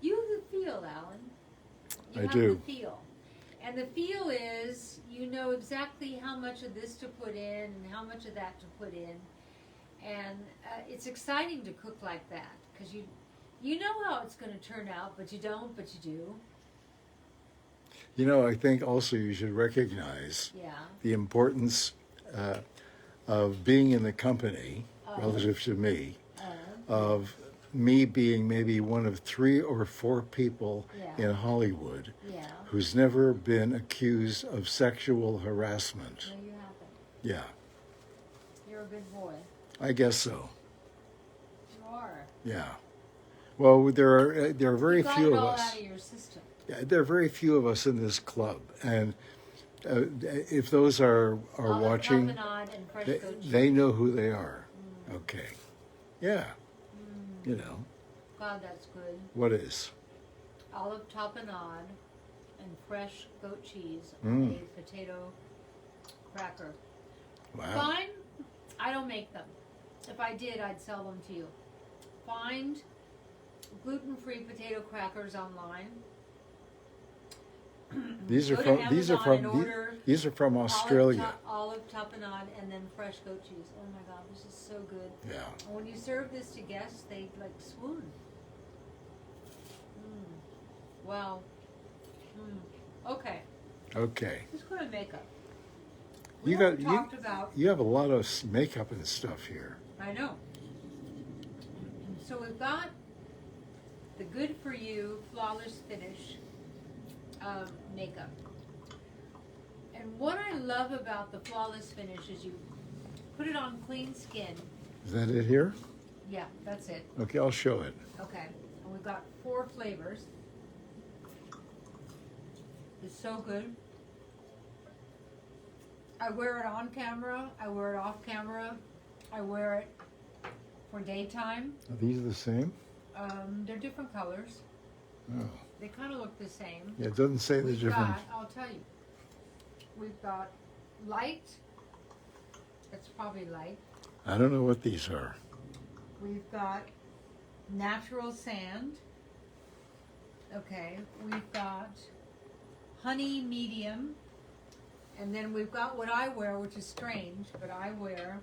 You have the feel, Alan. You I have do. the feel. And the feel is you know exactly how much of this to put in and how much of that to put in. And it's exciting to cook like that because you know how it's going to turn out, but you don't, but you do. You know, I think also you should recognize Yeah. the importance of being in the company, relative to me, of me being maybe one of 3 or 4 people Yeah. in Hollywood Yeah. who's never been accused of sexual harassment. No, you haven't. Yeah, You're a good boy. I guess so. You are. Yeah. Well, there are very You got few it of all us. out of your system. Yeah, there are very few of us in this club, and if those are Olive watching, tapenade and fresh they, goat cheese. they know who they are. Okay. Yeah. You know, God, that's good. what is? Olive tapenade and fresh goat cheese Mm. on a potato cracker. Wow. Fine. I don't make them. If I did, I'd sell them to you. Find gluten-free potato crackers online. These are Go to from Amazon and order these are from Australia. Olive tapenade and then fresh goat cheese. Oh my God, this is so good. Yeah. And when you serve this to guests, they like swoon. Wow. Okay, Okay. let's go to makeup. You haven't got- you- talked about. You have a lot of makeup and stuff here. I know. So we've got the Good For You Flawless Finish makeup. And what I love about the Flawless Finish is you put it on clean skin. Is that it here? Yeah, that's it. Okay, I'll show it. Okay. And we've got 4 flavors. It's so good. I wear it on camera. I wear it off camera. I wear it for daytime. Are these the same? They're different colors. Oh. They kind of look the same. Yeah, it doesn't say the We've difference. got, I'll tell you, we've got light. That's probably light. I don't know what these are. We've got natural sand. Okay. We've got honey medium. And then we've got what I wear, which is strange, but I wear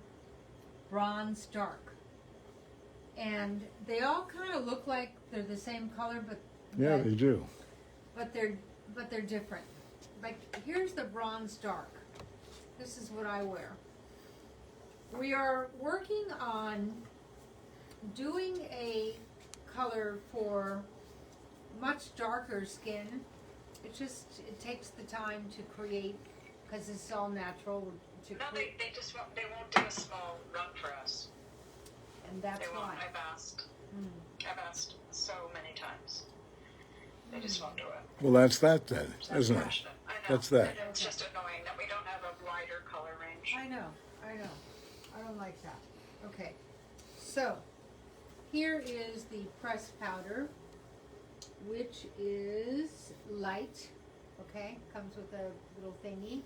bronze dark. And they all kind of look like they're the same color, but Yeah, they do. but they're different. Like here's the bronze dark. This is what I wear. we are working on doing a color for much darker skin. It takes the time to create, because it's all natural to No, create, they won't do a small run for us. and that's They won't. why. I've asked so many times. They just won't do it. Well, that's that then, It's isn't it? unfortunate. I know. That's that. And it's just annoying that we don't have a wider color range. I know. I don't like that. Okay, so here is the pressed powder, which is light. Okay, comes with a little thingy,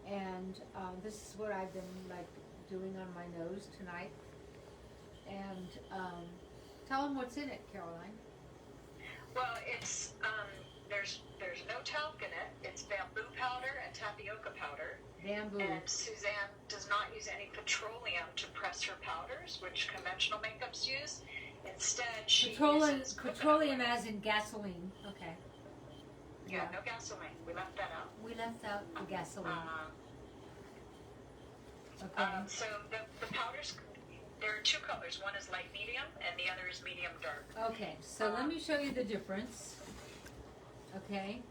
and this is what I've been like doing on my nose tonight. And tell them what's in it, Caroline. Well, it's there's no talc in it. It's bamboo powder and tapioca powder. Bamboo. And Suzanne does not use any petroleum to press her powders, which conventional makeups use. Instead, she uses coconut Petroleum oil. as in gasoline. Okay. Yeah, no gasoline. We left that out. We left out the gasoline. Okay. So the powders, there are two colors. One is light medium, and the other is medium dark. Okay, so let me show you the difference. Okay,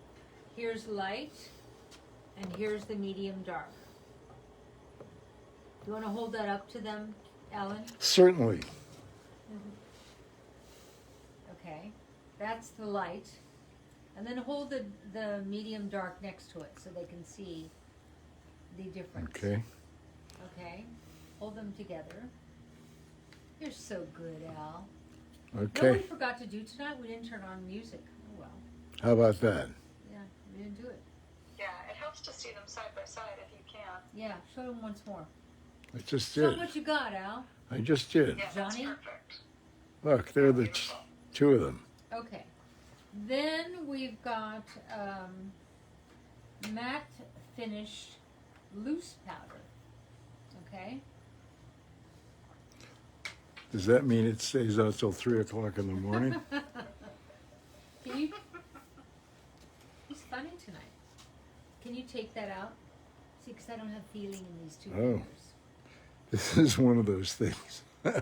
here's light, and here's the medium dark. You want to hold that up to them, Ellen? Certainly. Okay, that's the light. And then hold the medium dark next to it so they can see the difference. Okay. Okay, hold them together. You're so good, Al. No, we Okay. forgot to do tonight. We didn't turn on music. Oh well. How about that? Yeah, we didn't do it. Yeah, it helps to see them side by side if you can. Yeah, show them once more. I just Show did. them what you got, Al. I just did. Yeah, that's Johnny? perfect. Look, there are the Beautiful. two of them. Okay. Then we've got matte finished loose powder. Okay. Does that mean it stays out till 3 o'clock in the morning? Can you? He's funny tonight. Can you take that out? See, because I don't have feeling in these two Oh. fingers. This is one of those things. Yeah,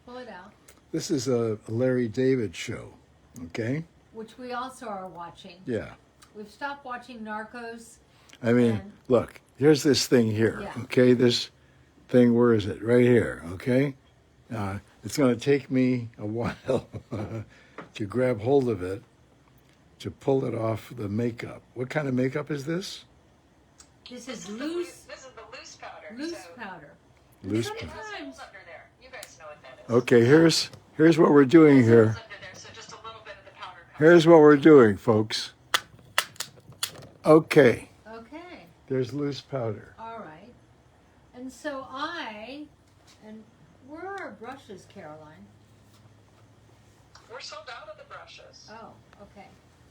pull it out. This is a Larry David show. Okay? Which we also are watching. Yeah. We've stopped watching Narcos. I mean, And- look, here's this thing here. Yeah. Okay? This thing, where is it? Right here. Okay? It's going to take me a while to grab hold of it, to pull it off the makeup. What kind of makeup is this? This is loose This is the loose powder. loose so powder. Loose It powder. has holes under there. You guys know what that is. Okay, here's what we're doing There's here. holes under there, so just a little bit of the powder comes Here's what we're doing, folks. Okay, Okay. there's loose powder. All right. And so and where are our brushes, Caroline? We're sold out of the brushes. Oh, okay.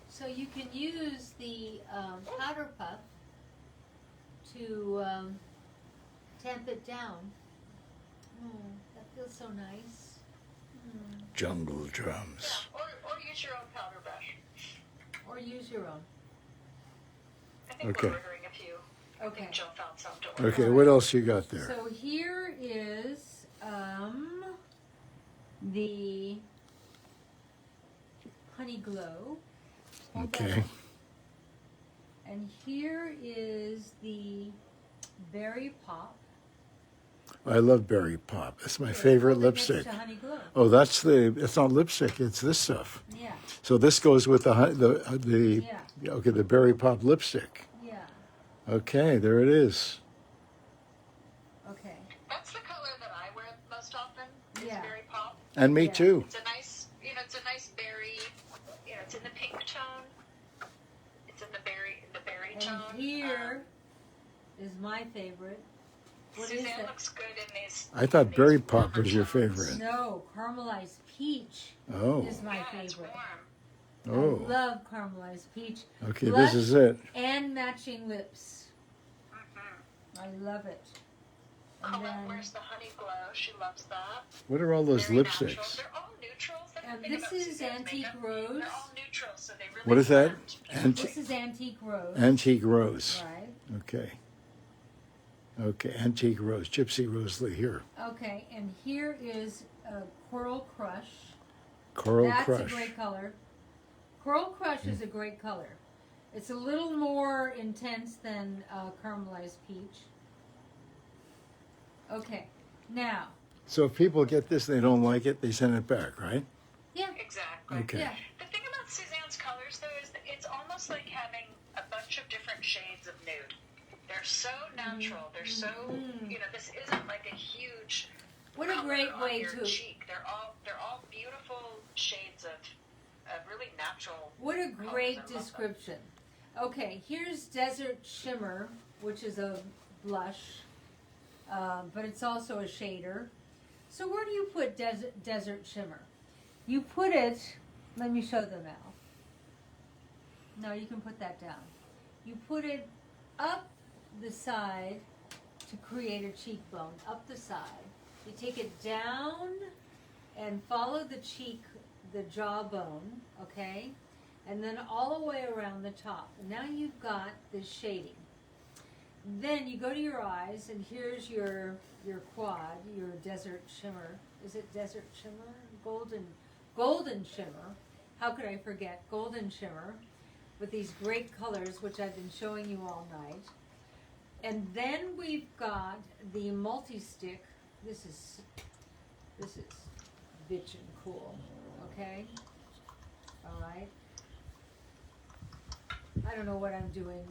So you can use the powder puff to tamp it down. Oh, that feels so nice. Jungle drums. Yeah, or use your own powder brush. Or use your own. I think Okay. we're ordering a few. I Okay. think Jill found some to order. Okay, what else you got there? So here is the Honey Glow. Hold that Okay. up. And here is the Berry Pop. I love Berry Pop. It's my Here, favorite hold it next lipstick. to Honey Glow. Oh, it's not lipstick, it's this stuff. Yeah, So this goes with the Yeah. okay, the Berry Pop lipstick. yeah. Okay, there it is. Okay. That's the color that I wear most often. It's Yeah. berry pop. And me Yeah. too. It's a nice, it's a nice berry. It's in the pink tone. It's in the berry And tone. here is my favorite. What is Suzanne that? looks good in these. I thought these Berry Pop warmer was your tones. favorite. No, caramelized peach Oh, is my Yeah, it's favorite. warm. oh. I love caramelized peach. Okay, Blush this is it. and matching lips. Mm-hmm. I love it. And Colette then, wears the honey glow. She loves that. What are all those Very natural. lipsticks? They're all neutrals. That's the and thing this about is Suzanne's Antique makeup. Rose. They're all neutrals, so they really What is that? blend. This is Antique Rose. Antique Rose. Right. Okay. Okay, antique rose, gypsy rose here. Okay, and here is Coral Crush. Coral That's Crush. a great color. Coral Crush is a great color. It's a little more intense than caramelized peach. Okay, now, So if people get this and they don't like it, they send it back, right? yeah, Exactly. Okay. yeah, The thing about Suzanne's colors, though, is that it's almost like having a bunch of different shades of nude. They're so natural. They're so, this isn't like a huge what a color great on way your to, cheek. They're all beautiful shades of really natural. what a colors. great I love them. description. Okay, here's Desert Shimmer, which is a blush, but it's also a shader. So where do you put Desert Shimmer? You put it, let me show them, Al. No, you can put that down. You put it up the side to create a cheekbone, up the side. You take it down and follow the cheek, the jawbone, okay? And then all the way around the top. And now you've got this shading. Then you go to your eyes, and here's your quad, your Desert Shimmer. Is it Desert Shimmer? Golden Shimmer. How could I forget? Golden Shimmer with these great colors, which I've been showing you all night. And then we've got the multi-stick. This is bitchin' cool, okay? All right. I don't know what I'm doing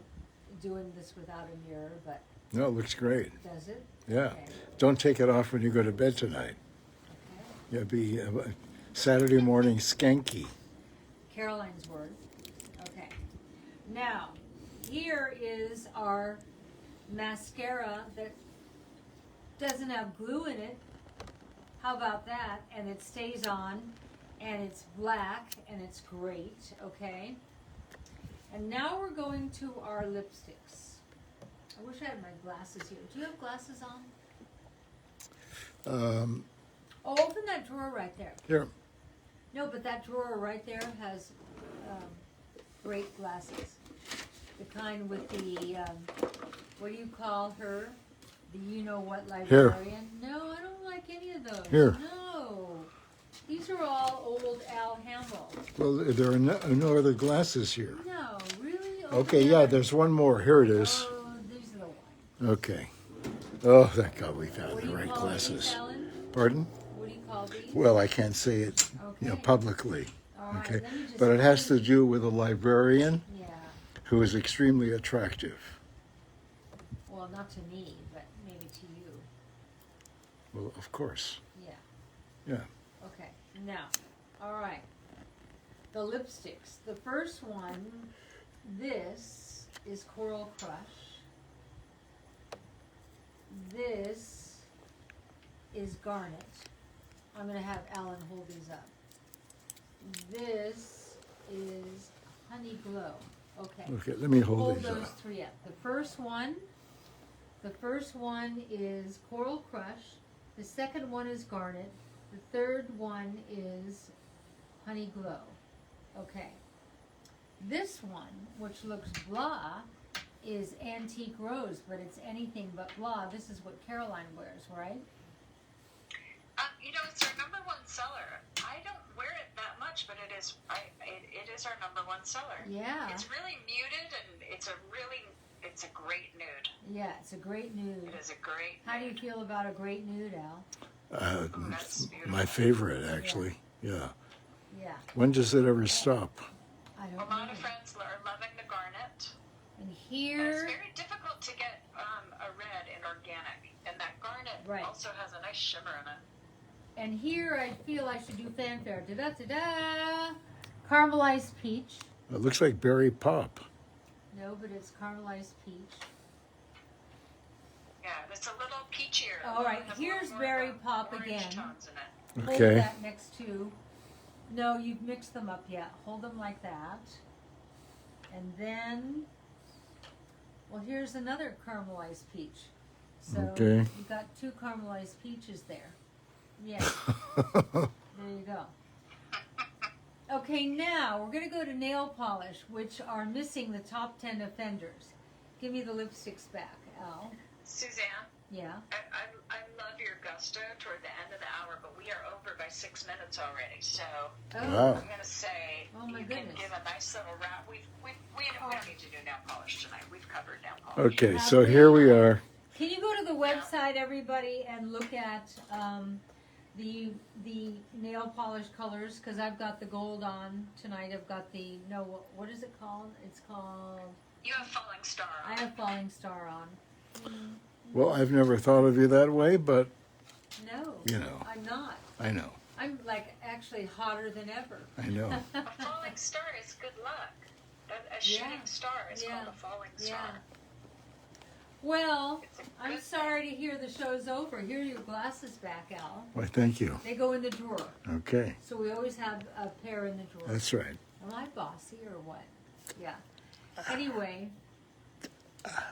this without a mirror, but No, it looks great. does it? Yeah. Okay. Don't take it off when you go to bed tonight. Okay. You'll be Saturday morning skanky. Caroline's word. Okay. Now, here is our mascara that doesn't have glue in it. How about that? And it stays on, and it's black, and it's great, okay? And now we're going to our lipsticks. I wish I had my glasses here. Do you have glasses on? Oh, open that drawer right there. Here. No, but that drawer right there has great glasses. The kind with the, what do you call her? The you-know-what librarian? No, I don't like any of those. Here. No. These are all old Al Hamill. Well, there are no other glasses here. No, really? Okay, yeah, there's one more. Here it is. Oh, these are the ones. Okay. Oh, thank God we found What the do you right call glasses. these, Alan? Pardon? What do you call these? Well, I can't say it, Okay. publicly. All right, Okay, let me just but it has see. to do with a librarian Yeah. who is extremely attractive. Well, not to me, but maybe to you. Well, of course. Yeah. Yeah. Okay. Now, all right. The lipsticks. The first one, this is Coral Crush. This is Garnet. I'm going to have Alan hold these up. This is Honey Glow. Okay. Okay, let me hold Hold these those up. three up. The first one is Coral Crush. The second one is Garnet. The third one is Honey Glow. Okay. This one, which looks blah, is Antique Rose, but it's anything but blah. This is what Caroline wears, right? It's our number one seller. I don't wear it that much, but it is our number one seller. Yeah. It's really muted, and it's a great nude. Yeah, it's a great nude. It is a great How do you nude. feel about a great nude, Al? That's beautiful. My favorite, actually. Yeah. Yeah. When does it ever stop? I A don't lot know. of friends are loving the garnet. And And it's here, very difficult to get a red in organic, and that garnet Right. also has a nice shimmer in it. and here I feel I should do fanfare. Da-da-da-da! Caramelized peach. It looks like berry pop. No, but it's caramelized peach. Yeah, it's a little peachier. All right, It has a here's little more berry of the pop orange again. tones in it. Hold Okay. that next to. No, you've mixed them up yet. Hold them like that. And then, well, here's another caramelized peach. So Okay. you got two caramelized peaches there. Yeah, there you go. Okay, now we're going to go to nail polish, which are missing the top 10 offenders. Give me the lipsticks back, Al. Suzanne, Yeah. I love your gusto toward the end of the hour, but we are over by 6 minutes already. So Oh. Wow. I'm gonna say Oh, my you goodness. can give a nice little wrap. We don't need to do nail polish tonight. We've covered nail polish. Okay, so here we are. Can you go to the website, everybody, and look at the nail polish colors? Because I've got the gold on tonight. I've got the what is it called? It's called. You have falling star on. I have Falling Star on. Well, I've never thought of you that way, but No, you know, I'm not. I know, I'm like actually hotter than ever. I know. A falling star is good luck. A shooting star is Yeah. called a falling star. Yeah. Well, It's a I'm good sorry to hear the show's over. Here are your glasses back, Al. Why, thank you. They go in the drawer. Okay, So we always have a pair in the drawer. that's right. Am I bossy or what? Yeah. Anyway,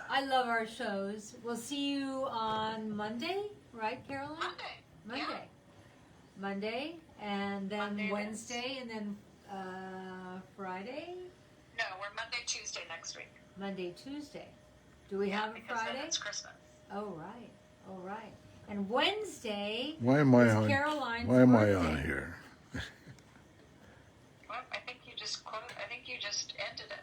I love our shows. We'll see you on Monday, right, Caroline? Monday. Monday. Monday, and then Monday it is. Wednesday, and then Friday? No, we're Monday, Tuesday next week. Monday, Tuesday. Do we have a because then Friday? it's Christmas. Oh, right. Oh, right. And Wednesday Why am I is on? Caroline's Why am I birthday. on here? Well, I think you just ended it.